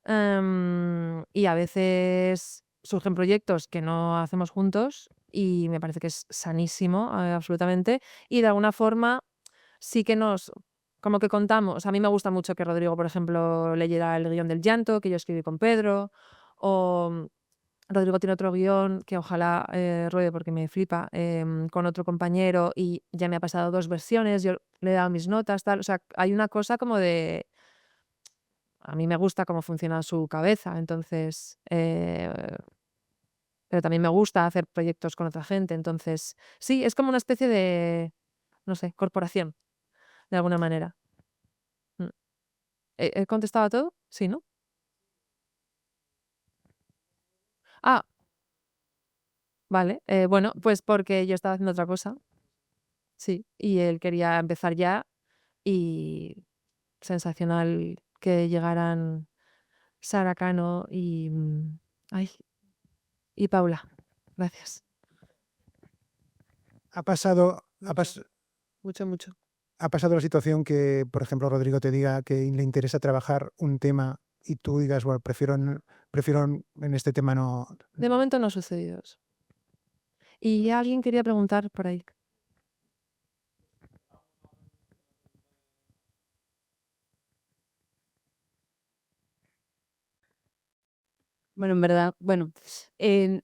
y a veces surgen proyectos que no hacemos juntos y me parece que es sanísimo, absolutamente, y de alguna forma sí que nos como que contamos. A mí me gusta mucho que Rodrigo, por ejemplo, leyera el guión del Llanto, que yo escribí con Pedro, o Rodrigo tiene otro guión que ojalá ruede porque me flipa, con otro compañero y ya me ha pasado 2 versiones, yo le he dado mis notas, tal. O sea, hay una cosa como de... A mí me gusta cómo funciona su cabeza, entonces... pero también me gusta hacer proyectos con otra gente, entonces... Sí, es como una especie de, no sé, corporación, de alguna manera. Mm. ¿He contestado a todo? Sí, ¿no? Ah, vale. Bueno, pues porque yo estaba haciendo otra cosa. Sí, y él quería empezar ya y sensacional que llegaran Sara Cano ay, y Paula. Gracias. Ha pasado, ha, Mucho, pas- mucho, mucho. ha pasado la situación que, por ejemplo, Rodrigo te diga que le interesa trabajar un tema y tú digas, bueno, prefiero en este tema no. De momento no ha sucedido eso. Y alguien quería preguntar por ahí. Bueno, en verdad, bueno,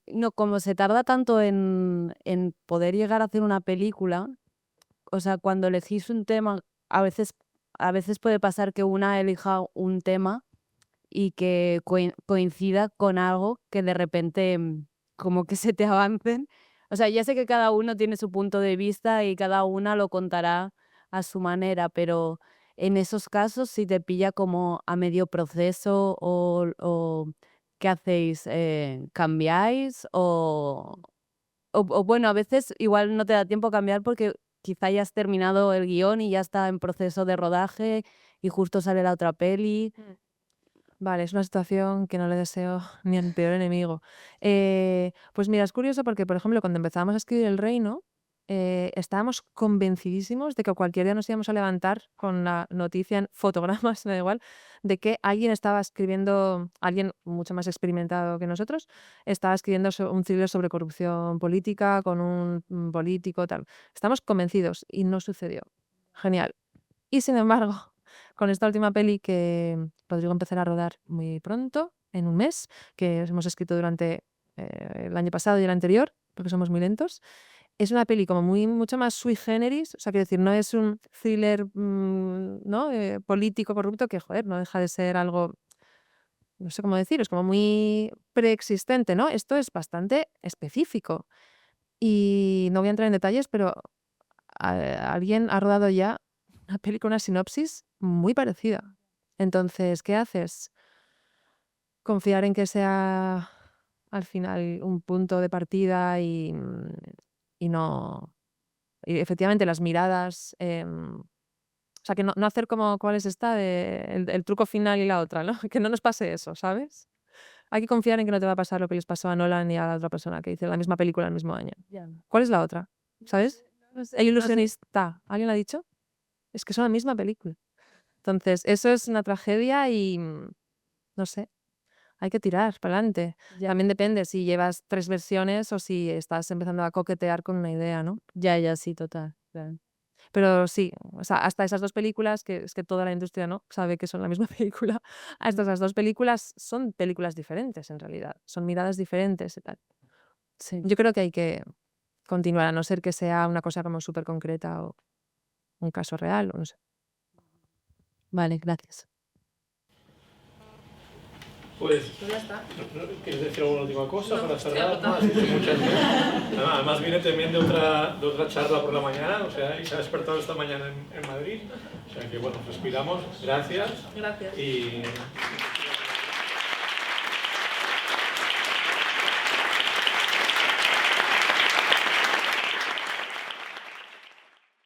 no, como se tarda tanto en poder llegar a hacer una película, o sea, cuando elegís un tema, a veces puede pasar que una elija un tema y que coincida con algo que de repente como que se te avancen. O sea, ya sé que cada uno tiene su punto de vista y cada una lo contará a su manera, pero en esos casos si te pilla como a medio proceso o ¿qué hacéis? ¿Cambiáis? O bueno, a veces igual no te da tiempo a cambiar porque quizá ya has terminado el guión y ya está en proceso de rodaje y justo sale la otra peli. Vale, es una situación que no le deseo ni al peor enemigo. Pues mira, es curioso porque, por ejemplo, cuando empezábamos a escribir El Reino, estábamos convencidísimos de que cualquier día nos íbamos a levantar con la noticia en fotogramas, me da igual, de que alguien estaba escribiendo, alguien mucho más experimentado que nosotros, estaba escribiendo un thriller sobre corrupción política con un político, tal. Estamos convencidos y no sucedió. Genial. Y sin embargo, con esta última peli que Rodrigo empezará a rodar muy pronto, en un mes, que hemos escrito durante el año pasado y el anterior, porque somos muy lentos, es una peli como mucho más sui generis, o sea, quiero decir, no es un thriller ¿no? Político, corrupto, que, joder, no deja de ser algo, no sé cómo decir, es como muy preexistente, ¿no? Esto es bastante específico. Y no voy a entrar en detalles, pero alguien ha rodado ya una peli con una sinopsis muy parecida. Entonces, ¿qué haces? Confiar en que sea al final un punto de partida y no... Y efectivamente las miradas... o sea, que no hacer como cuál es esta de el truco final y la otra, ¿no? Que no nos pase eso, ¿sabes? Hay que confiar en que no te va a pasar lo que les pasó a Nolan y a la otra persona que hizo la misma película el mismo año. Ya. ¿Cuál es la otra? ¿Sabes? No sé, El no sé. ilusionista. ¿Alguien lo ha dicho? Es que son la misma película. Entonces, eso es una tragedia y no sé, hay que tirar para adelante. Ya, También depende si llevas 3 versiones o si estás empezando a coquetear con una idea, ¿no? ya, sí, total. Claro. Pero sí, o sea, hasta esas 2 películas, que es que toda la industria no sabe que son la misma película, hasta esas 2 películas son películas diferentes en realidad, son miradas diferentes y tal. Sí. Yo creo que hay que continuar, a no ser que sea una cosa como súper concreta o un caso real, o no sé. Vale, gracias. Pues ya está. ¿Quieres decir alguna última cosa No, para estoy cerrar? agotada. Has dicho muchas veces. Además viene también de otra charla por la mañana, o sea, y se ha despertado esta mañana en Madrid. O sea que bueno, respiramos. Gracias. Gracias. Y